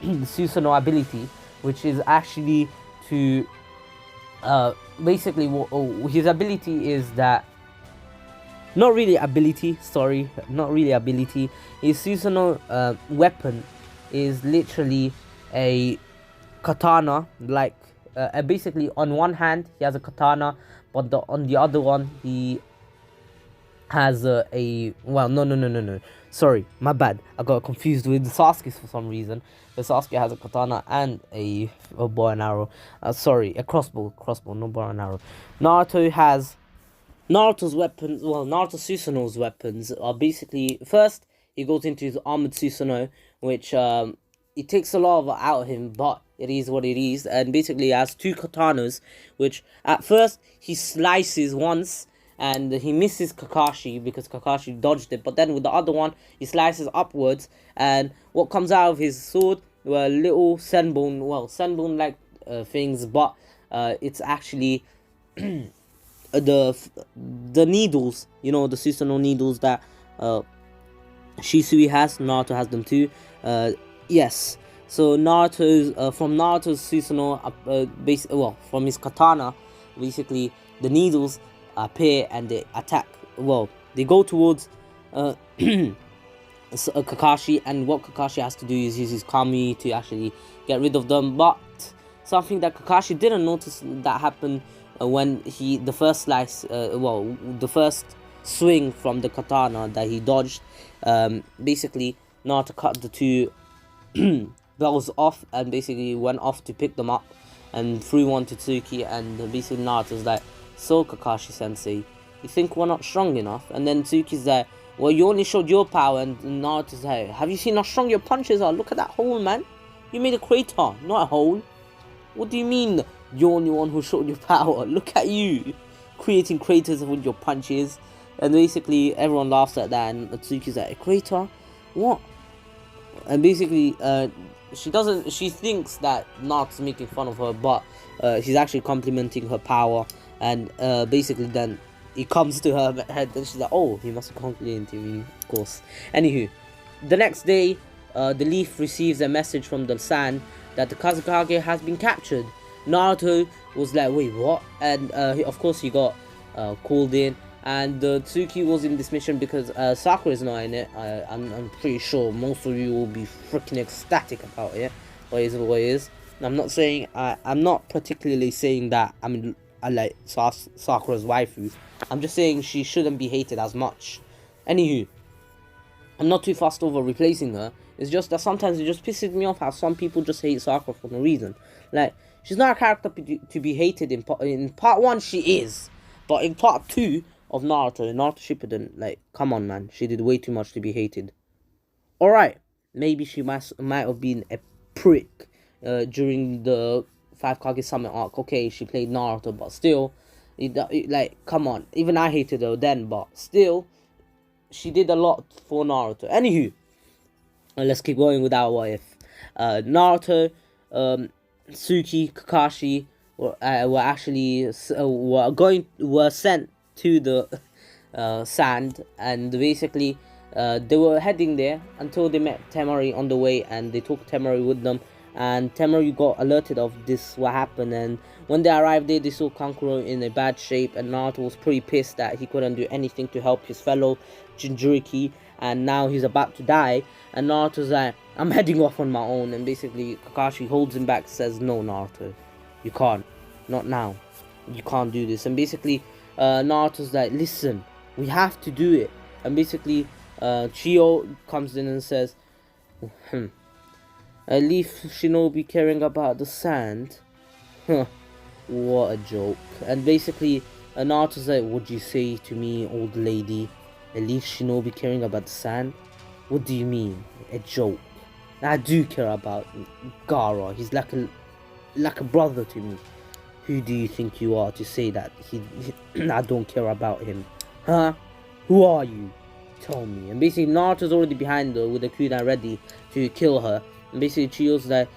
Susanoo ability, which is actually to basically his ability is that not really ability. His Susanoo weapon is literally a katana, like basically on one hand he has a katana, but on the other one he has sorry, my bad, I got confused with Sasuke's for some reason. But Sasuke has a katana and a bow and arrow, sorry, a crossbow, no bow and arrow. Naruto's weapons, Naruto Susanoo's weapons are basically, first he goes into his armored Susanoo, which it takes a lot out of him, but it is what it is. And basically he has two katanas, which at first he slices once and he misses Kakashi because Kakashi dodged it, but then with the other one he slices upwards, and what comes out of his sword were little senbon like things, but it's actually the needles, the Susanoo needles that Shisui has. Naruto has them too. Yes. So Naruto's from Naruto's Susanoo, from his katana, basically the needles appear and they attack. They go towards Kakashi, and what Kakashi has to do is use his Kami to actually get rid of them. But something that Kakashi didn't notice that happened when the first swing from the katana that he dodged, basically Naruto cut the two bells off and basically went off to pick them up and threw one to Tsuki, and basically Naruto's like, "So Kakashi-sensei, you think we're not strong enough?" And then Tsuki's like, "Well, you only showed your power." And Naruto's like, "Have you seen how strong your punches are? Look at that hole, man. You made a crater, not a hole. What do you mean you're the only one who showed your power? Look at you, creating craters with your punches." And basically everyone laughs at that, and Tsuki's like, "A crater? What?" And basically she thinks that Naruto's making fun of her, but she's actually complimenting her power. And basically then it comes to her head and she's like, "Oh, he must be complimenting me, of course." Anywho, the next day the Leaf receives a message from the Sand that the Kazekage has been captured. Naruto was like, "Wait, what?" And of course he got called in, and Tsuki was in this mission because Sakura is not in it. I'm pretty sure most of you will be freaking ecstatic about it. What it is. I'm not saying I'm not particularly saying that I like Sakura's waifu. I'm just saying she shouldn't be hated as much. Anywho, I'm not too fussed over replacing her. It's just that sometimes it just pisses me off how some people just hate Sakura for no reason. Like, she's not a character to be hated in part 1. She is, but in part 2 of Naruto Shippuden, like, come on, man, she did way too much to be hated. All right, maybe she might have been a prick during the 5 Kage Summit arc. Okay, she played Naruto, but still, like, come on. Even I hated her then, but still, she did a lot for Naruto. Anywho, let's keep going with our what if. Naruto, Tsuki, Kakashi were sent to the Sand, and basically they were heading there until they met Temari on the way, and they took Temari with them. And Temari got alerted of what happened, and when they arrived there, they saw Kankuro in a bad shape, and Naruto was pretty pissed that he couldn't do anything to help his fellow Jinchuriki, and now he's about to die. And Naruto's like, "I'm heading off on my own," and basically Kakashi holds him back, says, "No, Naruto, you can't, not now, you can't do this." And basically Naruto's like, "Listen, we have to do it." And basically Chiyo comes in and says, "A Leaf Shinobi caring about the Sand? Huh, what a joke." And basically Naruto's like, "What'd you say to me, old lady? A Leaf Shinobi caring about the Sand? What do you mean, a joke?" I do care about Gaara. He's like a brother to me. Who do you think you are to say that I don't care about him? Huh? Who are you? Tell me. And basically Naruto's already behind her with the kunai ready to kill her. And basically Chiyo's like,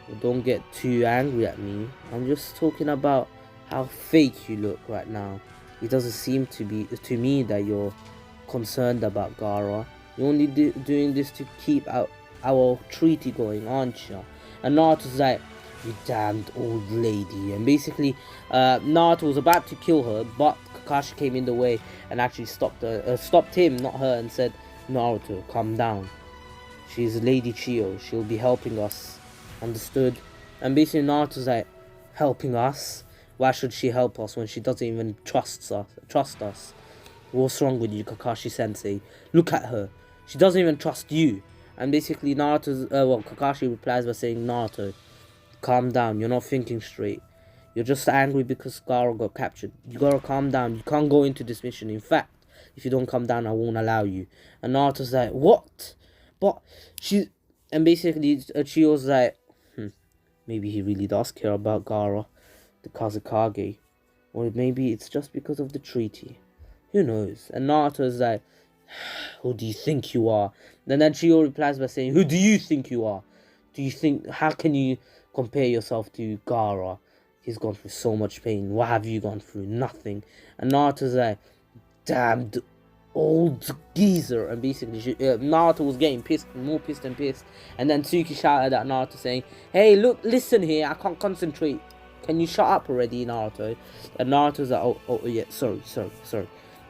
well, don't get too angry at me. I'm just talking about how fake you look right now. It doesn't seem to me that you're concerned about Gaara. You're only doing this to keep our treaty going, aren't you? And Naruto's like, you damned old lady. And basically Naruto was about to kill her, but Kakashi came in the way and actually stopped him, not her, and said, Naruto, calm down. She's Lady Chiyo. She'll be helping us. Understood? And basically Naruto's like, helping us? Why should she help us when she doesn't even trust us? What's wrong with you, Kakashi Sensei? Look at her. She doesn't even trust you. And basically Kakashi replies by saying, Naruto, calm down. You're not thinking straight. You're just angry because Gaara got captured. You gotta calm down. You can't go into this mission. In fact, if you don't calm down, I won't allow you. And Naruto's like, what? But and basically Chiyo's like, maybe he really does care about Gaara, the Kazekage. Or maybe it's just because of the treaty. Who knows? And Naruto's like, who do you think you are? And then Chiyo replies by saying, who do you think you are? How can you compare yourself to Gaara? He's gone through so much pain. What have you gone through? Nothing. And Naruto's like, damned old geezer. And basically Naruto was getting more pissed and pissed. And then Tsuki shouted at Naruto saying, hey, look, listen here, I can't concentrate. Can you shut up already, Naruto? And Naruto's like, oh yeah, sorry.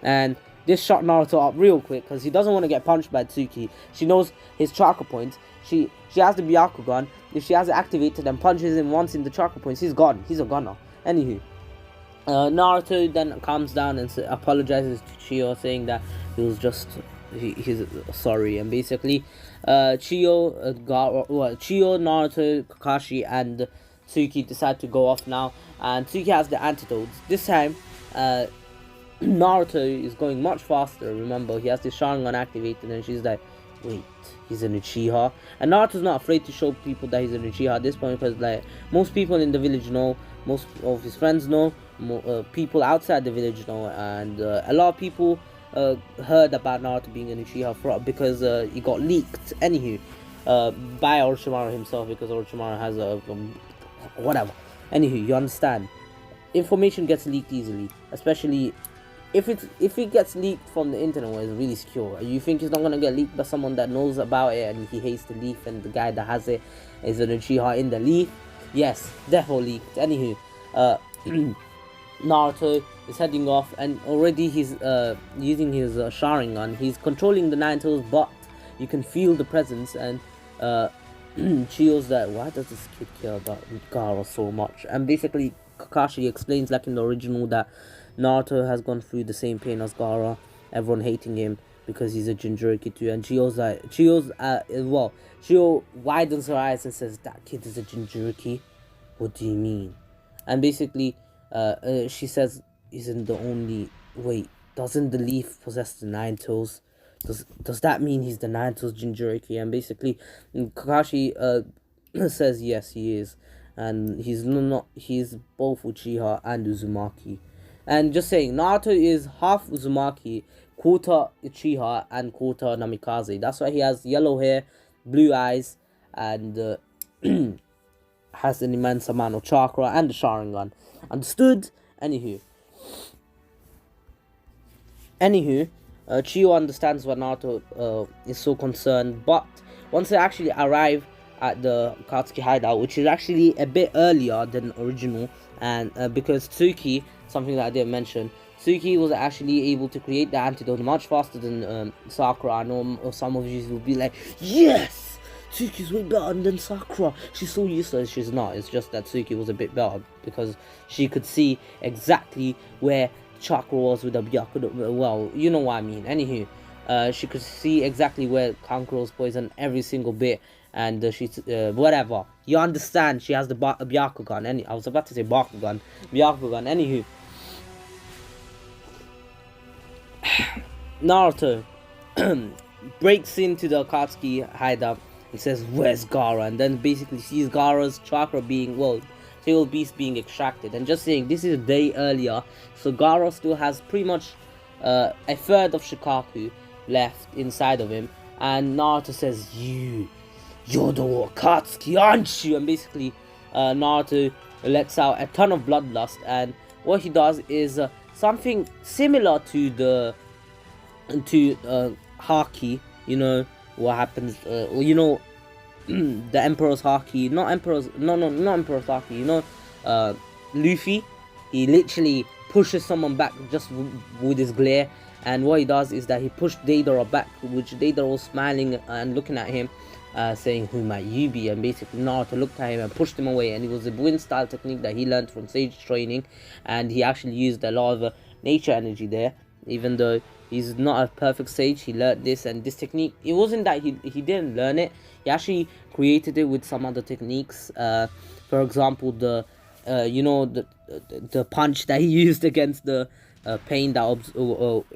And this shot Naruto up real quick because he doesn't want to get punched by Tsuki. She knows his chakra points. She has the Byakugan. If she has it activated and punches him once in the chakra points, he's gone. He's a goner. Anywho, Naruto then calms down and apologizes to Chiyo, saying that he was just he's sorry. And basically, Chiyo, Naruto, Kakashi, and Tsuki decide to go off now. And Tsuki has the antidotes. This time, Naruto is going much faster. Remember, he has the Sharingan activated, and she's like, wait, he's an Uchiha. And Naruto's not afraid to show people that he's an Uchiha at this point, because like most people in the village know, most of his friends know, people outside the village know, and a lot of people heard about Naruto being an Uchiha because he got leaked. Anywho, by Orochimaru himself, because Orochimaru has a whatever. Anywho, you understand, information gets leaked easily, especially if it gets leaked from the internet where it's really secure. You think it's not gonna get leaked by someone that knows about it and he hates the leaf, and the guy that has it is an Uchiha in the leaf? Yes, definitely leaked. Anywho, Naruto is heading off, and already he's using his Sharingan. He's controlling the Nine Tails, but you can feel the presence. And Chiyo's like, why does this kid care about Gaara so much? And basically Kakashi explains, like in the original, that Naruto has gone through the same pain as Gaara, everyone hating him because he's a Jinchuriki too. And Chiyo widens her eyes and says, that kid is a Jinchuriki? What do you mean? And basically she says, isn't the only, wait, doesn't the leaf possess the Nine Tails? Does that mean he's the Nine Tails Jinchuriki? And basically Kakashi says yes, he is, and he's both Uchiha and Uzumaki. And just saying, Naruto is half Uzumaki, quarter Uchiha, and quarter Namikaze. That's why he has yellow hair, blue eyes, and has an immense amount of chakra and the Sharingan. Understood? Anywho, Chiyo understands why Naruto is so concerned, but once they actually arrive at the Katsuki hideout, which is actually a bit earlier than original, and because Tsuki, something that I didn't mention, Tsuki was actually able to create the antidote much faster than Sakura. I know some of you will be like, yes, Tsuki's way better than Sakura, she's so useless. She's not. It's just that Tsuki was a bit better because she could see exactly where chakra was with the Byakugan. Well, you know what I mean. Anywho, she could see exactly where Kankuro's poison, every single bit, and she's whatever, you understand. She has the Byakugan. I was about to say Byakugan. Anywho, Naruto breaks into the Akatsuki hideout, He says, "Where's Gaara?" And then basically sees Gaara's chakra being, well, tail beast being extracted. And just saying, this is a day earlier, so Gaara still has pretty much a third of Shikaku left inside of him. And Naruto says, "You're the Akatsuki, aren't you?" And basically, Naruto lets out a ton of bloodlust, and what he does is something similar to Haki. You know what happens? You know, the Emperor's Haki, not Emperor's Haki. You know, Luffy. He literally pushes someone back just with his glare, and what he does is that he pushed Deidara back, which Deidara was smiling and looking at him, saying, "Who might you be?" And basically Naruto looked at him and pushed him away, and it was a wind style technique that he learned from sage training, and he actually used a lot of nature energy there. Even though he's not a perfect sage, he learned this, and this technique, it wasn't that he didn't learn it, he actually created it with some other techniques. For example, you know, the punch that he used against the pain, that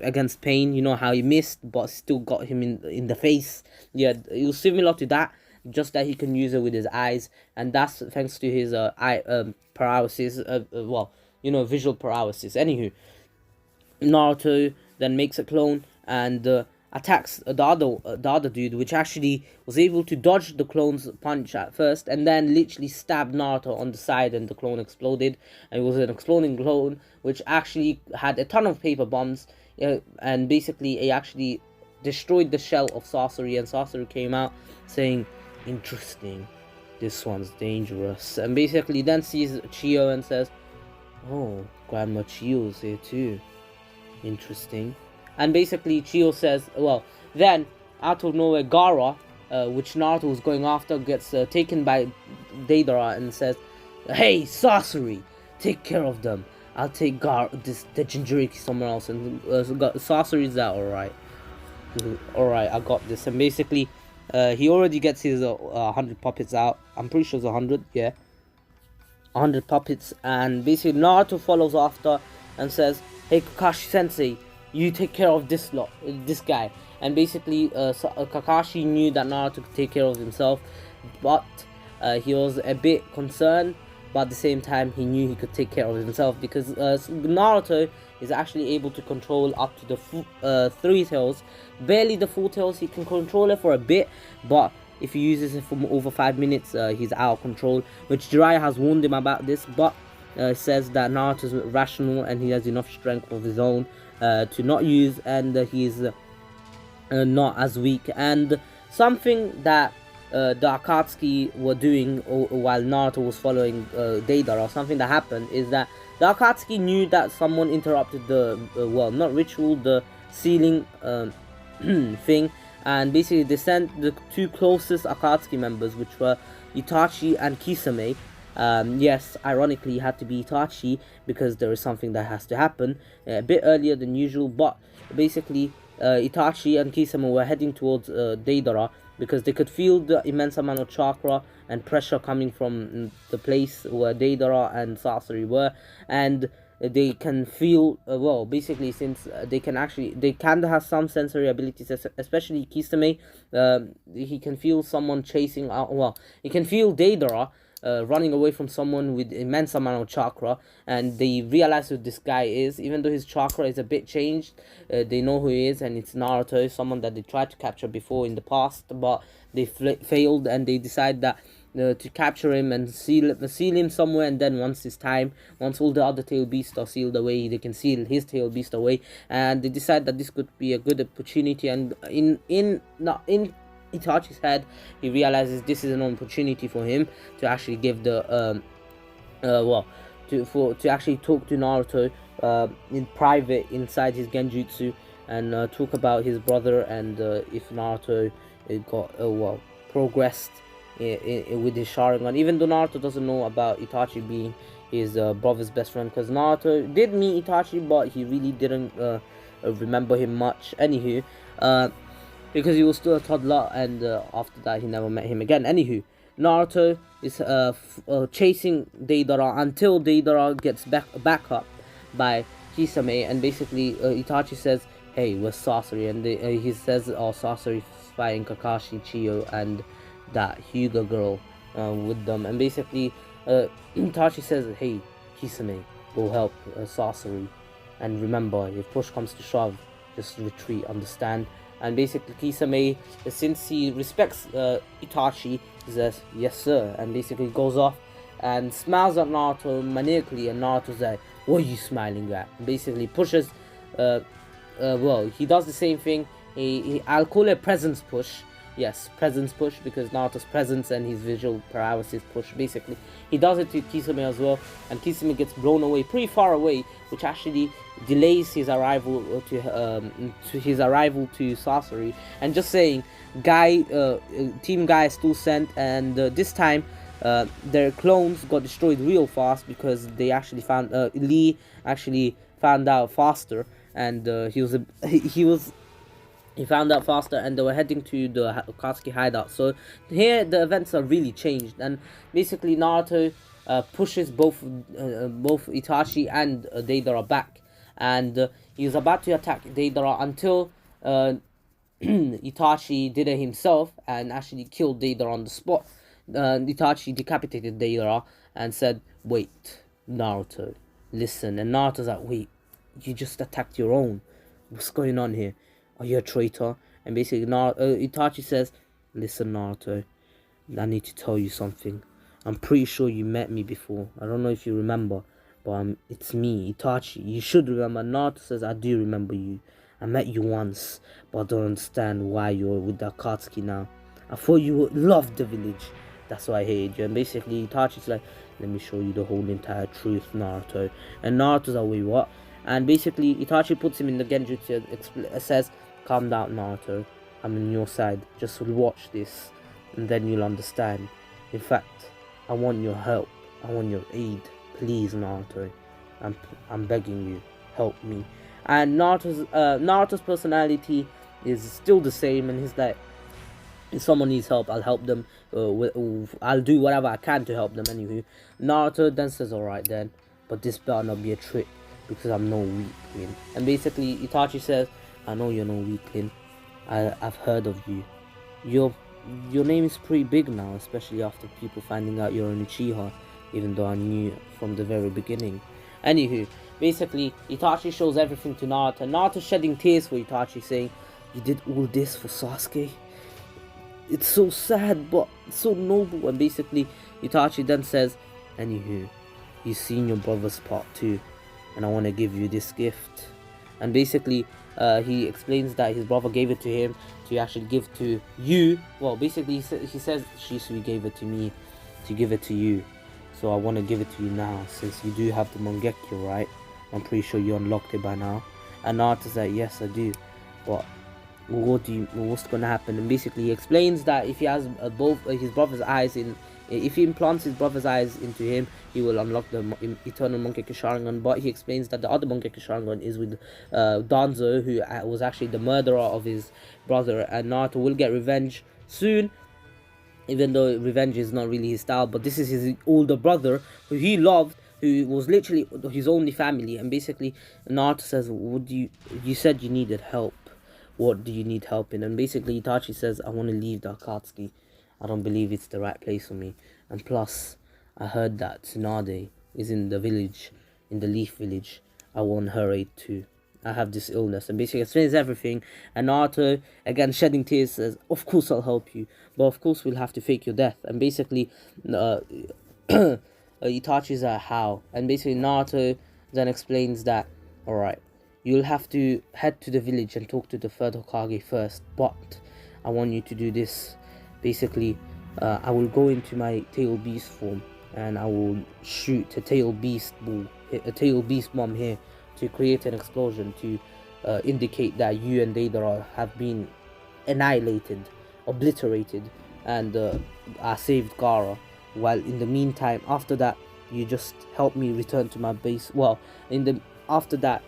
against pain, you know how he missed but still got him in the face. Yeah, it was similar to that, just that he can use it with his eyes, and that's thanks to his eye paralysis, well, you know, visual paralysis. Anywho, Naruto then makes a clone and attacks the other dude, which actually was able to dodge the clone's punch at first, and then literally stabbed Naruto on the side, and the clone exploded. And it was an exploding clone which actually had a ton of paper bombs, and basically it actually destroyed the shell of Sasori, and Sasori came out saying, "Interesting, this one's dangerous." And basically then sees Chiyo and says, "Oh, Grandma Chiyo's here too. Interesting." And basically Chiyo says, well, then out of nowhere Gaara, which Naruto was going after, gets taken by Deidara and says, "Hey, Sasori, take care of them. I'll take the Jinchuriki somewhere else." And Sasori's that, "Alright, I got this." And basically he already gets his 100 puppets out. I'm pretty sure it's 100, yeah, 100 puppets. And basically Naruto follows after and says, "Hey, Kakashi Sensei, you take care of this guy." And basically Kakashi knew that Naruto could take care of himself, but he was a bit concerned, but at the same time he knew he could take care of himself, because Naruto is actually able to control up to the 3 tails, barely the 4 tails. He can control it for a bit, but if he uses it for over 5 minutes, he's out of control, which Jiraiya has warned him about this, but says that Naruto is rational and he has enough strength of his own to not use, and he's not as weak. And something that the Akatsuki were doing while Naruto was following Deidara, something that happened is that the Akatsuki knew that someone interrupted the well, not ritual, the sealing thing, and basically they sent the 2 closest Akatsuki members, which were Itachi and Kisame. Yes, ironically it had to be Itachi, because there is something that has to happen a bit earlier than usual. But basically Itachi and Kisame were heading towards Deidara, because they could feel the immense amount of chakra and pressure coming from the place where Deidara and Sasori were, and they can feel well, basically, since they can have some sensory abilities, especially Kisame. He can feel someone chasing out, well, he can feel Deidara running away from someone with immense amount of chakra, and they realize who this guy is. Even though his chakra is a bit changed, they know who he is, and it's Naruto, someone that they tried to capture before in the past, but they failed, and they decide that to capture him and seal him somewhere, and then once all the other tail beasts are sealed away, they can seal his tail beast away. And they decide that this could be a good opportunity, and in Itachi's head, he realizes this is an opportunity for him to actually give the to actually talk to Naruto in private inside his genjutsu, and talk about his brother, and if Naruto got progressed with his Sharingan, even though Naruto doesn't know about Itachi being his brother's best friend, because Naruto did meet Itachi, but he really didn't remember him much. Anywho, because he was still a toddler, and after that he never met him again. Anywho, Naruto is chasing Deidara until Deidara gets back up by Kisame, and basically Itachi says, "Hey, where's Sasori?" And he says, "Oh, Sasori's fighting Kakashi, Chiyo, and that Hyuga girl with them, and basically Itachi says, hey Kisame, go help Sorcery, and remember, if push comes to shove, just retreat, understand? And basically Kisame, since he respects Itachi, he says yes sir, and basically goes off and smiles at Naruto maniacally, and Naruto's like, what are you smiling at? And basically pushes well, he does the same thing. I'll call it presence push. Yes, presence push, because Naruto's presence and his visual paralysis push. Basically, he does it to Kisame as well, and Kisame gets blown away pretty far away, which actually delays his arrival to Sorcery. And just saying, Team Guy is still sent, and this time their clones got destroyed real fast, because they actually found Lee actually found out faster, and he found out faster, and they were heading to the Akatsuki hideout. So here the events are really changed, and basically Naruto pushes both Itachi and Deidara back, and he was about to attack Deidara until Itachi did it himself and actually killed Deidara on the spot. Itachi decapitated Deidara and said, wait, Naruto, listen. And Naruto's like, wait, you just attacked your own. What's going on here? Are you a traitor? And basically Itachi says, listen Naruto, I need to tell you something. I'm pretty sure you met me before. I don't know if you remember, but it's me, Itachi. You should remember. Naruto says, I do remember you. I met you once, but I don't understand why you're with the Akatsuki now. I thought you would love the village. That's why I hated you. And basically Itachi's like, let me show you the whole entire truth, Naruto. And Naruto's like, wait, what? And basically Itachi puts him in the Genjutsu, says, calm down Naruto, I'm on your side, just watch this, and then you'll understand. In fact, I want your help, I want your aid, please Naruto, I'm begging you, help me. And Naruto's personality is still the same, and he's like, if someone needs help, I'll help them, I'll do whatever I can to help them anyway. Naruto then says, alright then, but this better not be a trick, because I'm no weakling. And basically Itachi says, I know you're no weakling. I've heard of you. Your name is pretty big now, especially after people finding out you're an Uchiha, even though I knew from the very beginning. Anywho, basically Itachi shows everything to Naruto. Naruto shedding tears for Itachi, saying, you did all this for Sasuke? It's so sad, but so noble. And basically Itachi then says, anywho, you've seen your brother's part too, and I want to give you this gift. And basically he explains that his brother gave it to him to actually give to you. Well, basically he says Shisui gave it to me to give it to you, so I want to give it to you now, since you do have the Mangekyo, right? I'm pretty sure you unlocked it by now. And Naruto's like, yes I do, but what's gonna happen? And basically he explains that if he has both his brother's eyes in, if he implants his brother's eyes into him, he will unlock the eternal Mangekyo Sharingan. But he explains that the other Mangekyo Sharingan is with Danzo, who was actually the murderer of his brother, and Naruto will get revenge soon, even though revenge is not really his style. But this is his older brother, who he loved, who was literally his only family. And basically Naruto says, you said you needed help, what do you need help in? And basically Itachi says, I want to leave the Akatsuki. I don't believe it's the right place for me. And plus, I heard that Tsunade is in the village, in the Leaf Village. I want her aid too. I have this illness. And basically explains everything. And Naruto, again shedding tears, says, of course I'll help you, but of course we'll have to fake your death. And basically Itachi's like, how? And basically Naruto then explains that, alright, you'll have to head to the village and talk to the third Hokage first, but I want you to do this. Basically, I will go into my tail beast form, and I will shoot a tail beast bomb here to create an explosion to indicate that you and Deidara have been annihilated, obliterated, and I saved Gaara. While in the meantime, after that, you just help me return to my base. Well, after that,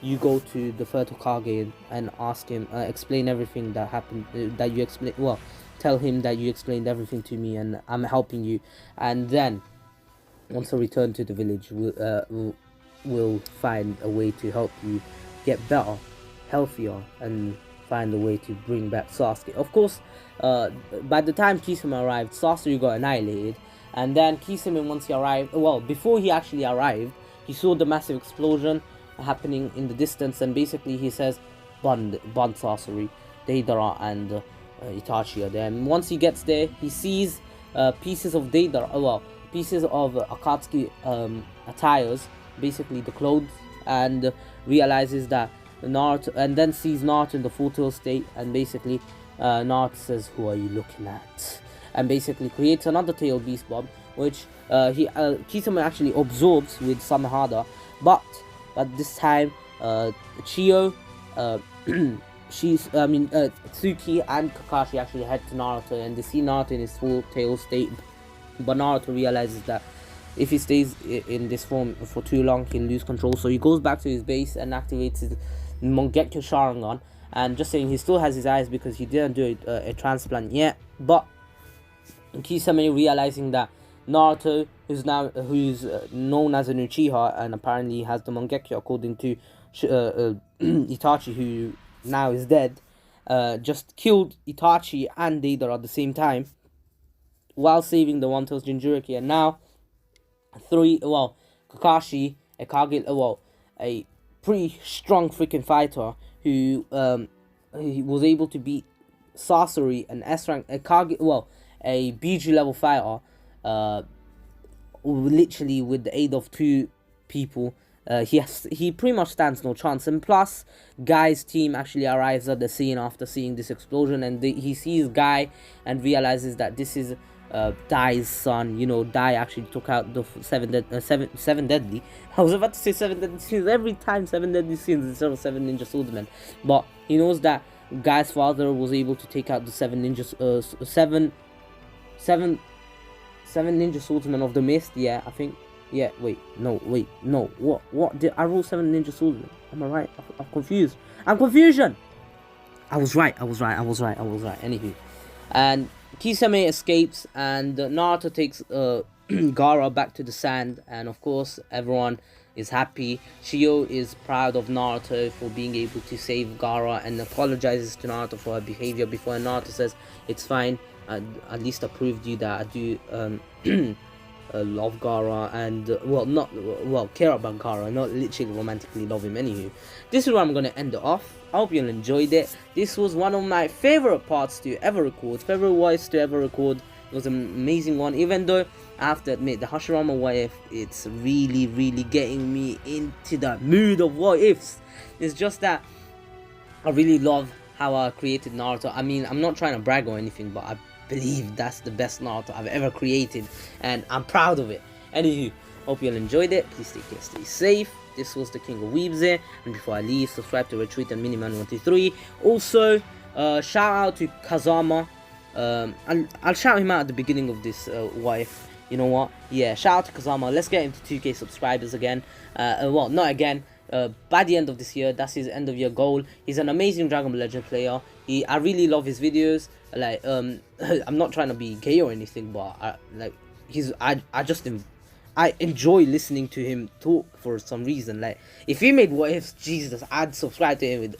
you go to the third Hokage and ask him, explain everything that happened, that you explained. Well, tell him that you explained everything to me and I'm helping you. And then once I return to the village, we'll find a way to help you get better, healthier, and find a way to bring back Sasuke. Of course, by the time Kisame arrived, Sasuke got annihilated, and then Kisame, once he arrived, well, before he actually arrived, he saw the massive explosion happening in the distance, and basically he says, Bond Sasori, Deidara, and Itachi are there. And once he gets there, he sees pieces of Deidara, well, pieces of Akatsuki attires, basically the clothes, and realizes that Naruto, and then sees Naruto in the full tail state, and basically Naruto says, who are you looking at? And basically creates another tail beast bomb, which Kisame actually absorbs with Samehada, but this time Chio, Tsuki and Kakashi actually head to Naruto, and they see Naruto in his full tail state, but Naruto realizes that if he stays in this form for too long, he'll lose control, so he goes back to his base and activates his Mangekyo Sharingan, and just saying he still has his eyes because he didn't do a transplant yet, but Kisame, realizing that Naruto, who's known as an Uchiha and apparently has the Mangekyo according to Itachi, who now is dead, just killed Itachi and Deidara at the same time while saving the One-Tails Jinchuriki, and now Kakashi, a pretty strong freaking fighter who he was able to beat Sasori, an S-rank, a BG level fighter, literally with the aid of two people. He pretty much stands no chance, and plus Guy's team actually arrives at the scene after seeing this explosion, and he sees Guy and realizes that this is Dai's son. You know, Dai actually took out the seven deadly. I was about to say 7 deadly sins every time, 7 deadly sins instead of 7 ninja swordsmen, but he knows that Guy's father was able to take out the 7 ninja swordsmen of the mist. Yeah, I think. Yeah, wait, no. What? Did I roll 7 ninja swordsmen? Am I right? I'm confused. Confusion! I was right. Anywho. And Kisame escapes, and Naruto takes Gaara back to the sand, and of course, everyone is happy. Shio is proud of Naruto for being able to save Gaara and apologizes to Naruto for her behavior before, and Naruto says, it's fine, at least I proved you that I do love Gaara and care about Gaara, not literally romantically love him. Anywho, this is where I'm gonna end it off. I hope you all enjoyed it. This was one of my favorite parts to ever record, favorite voice to ever record. It was an amazing one, even though I have to admit the Hashirama what if, it's really getting me into the mood of what ifs. It's just that I really love how I created Naruto. I mean, I'm not trying to brag or anything, but I believe that's the best Naruto I've ever created, and I'm proud of it. Anywho, hope you all enjoyed it. Please take care, stay safe. This was the King of Weebs here, and before I leave, subscribe to Ratreet and Miniman123. Also, shout out to Kazama. I'll shout him out at the beginning of this wife. You know what? Yeah, shout out to Kazama. Let's get him to 2K subscribers again. Not again. By the end of this year, that's his end of year goal. He's an amazing Dragon Ball Legend player. I really love his videos. Like, I'm not trying to be gay or anything, but I enjoy listening to him talk for some reason. Like, if he made what ifs, Jesus, I'd subscribe to him with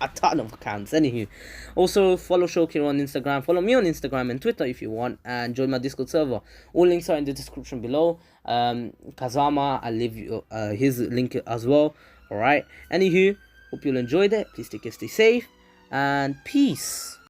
a ton of accounts. Anywho, also follow Shokiro on Instagram, follow me on Instagram and Twitter if you want, and join my Discord server. All links are in the description below. Kazama, I'll leave you his link as well. Alright, anywho, hope you all enjoyed it. Please take care, stay safe, and peace.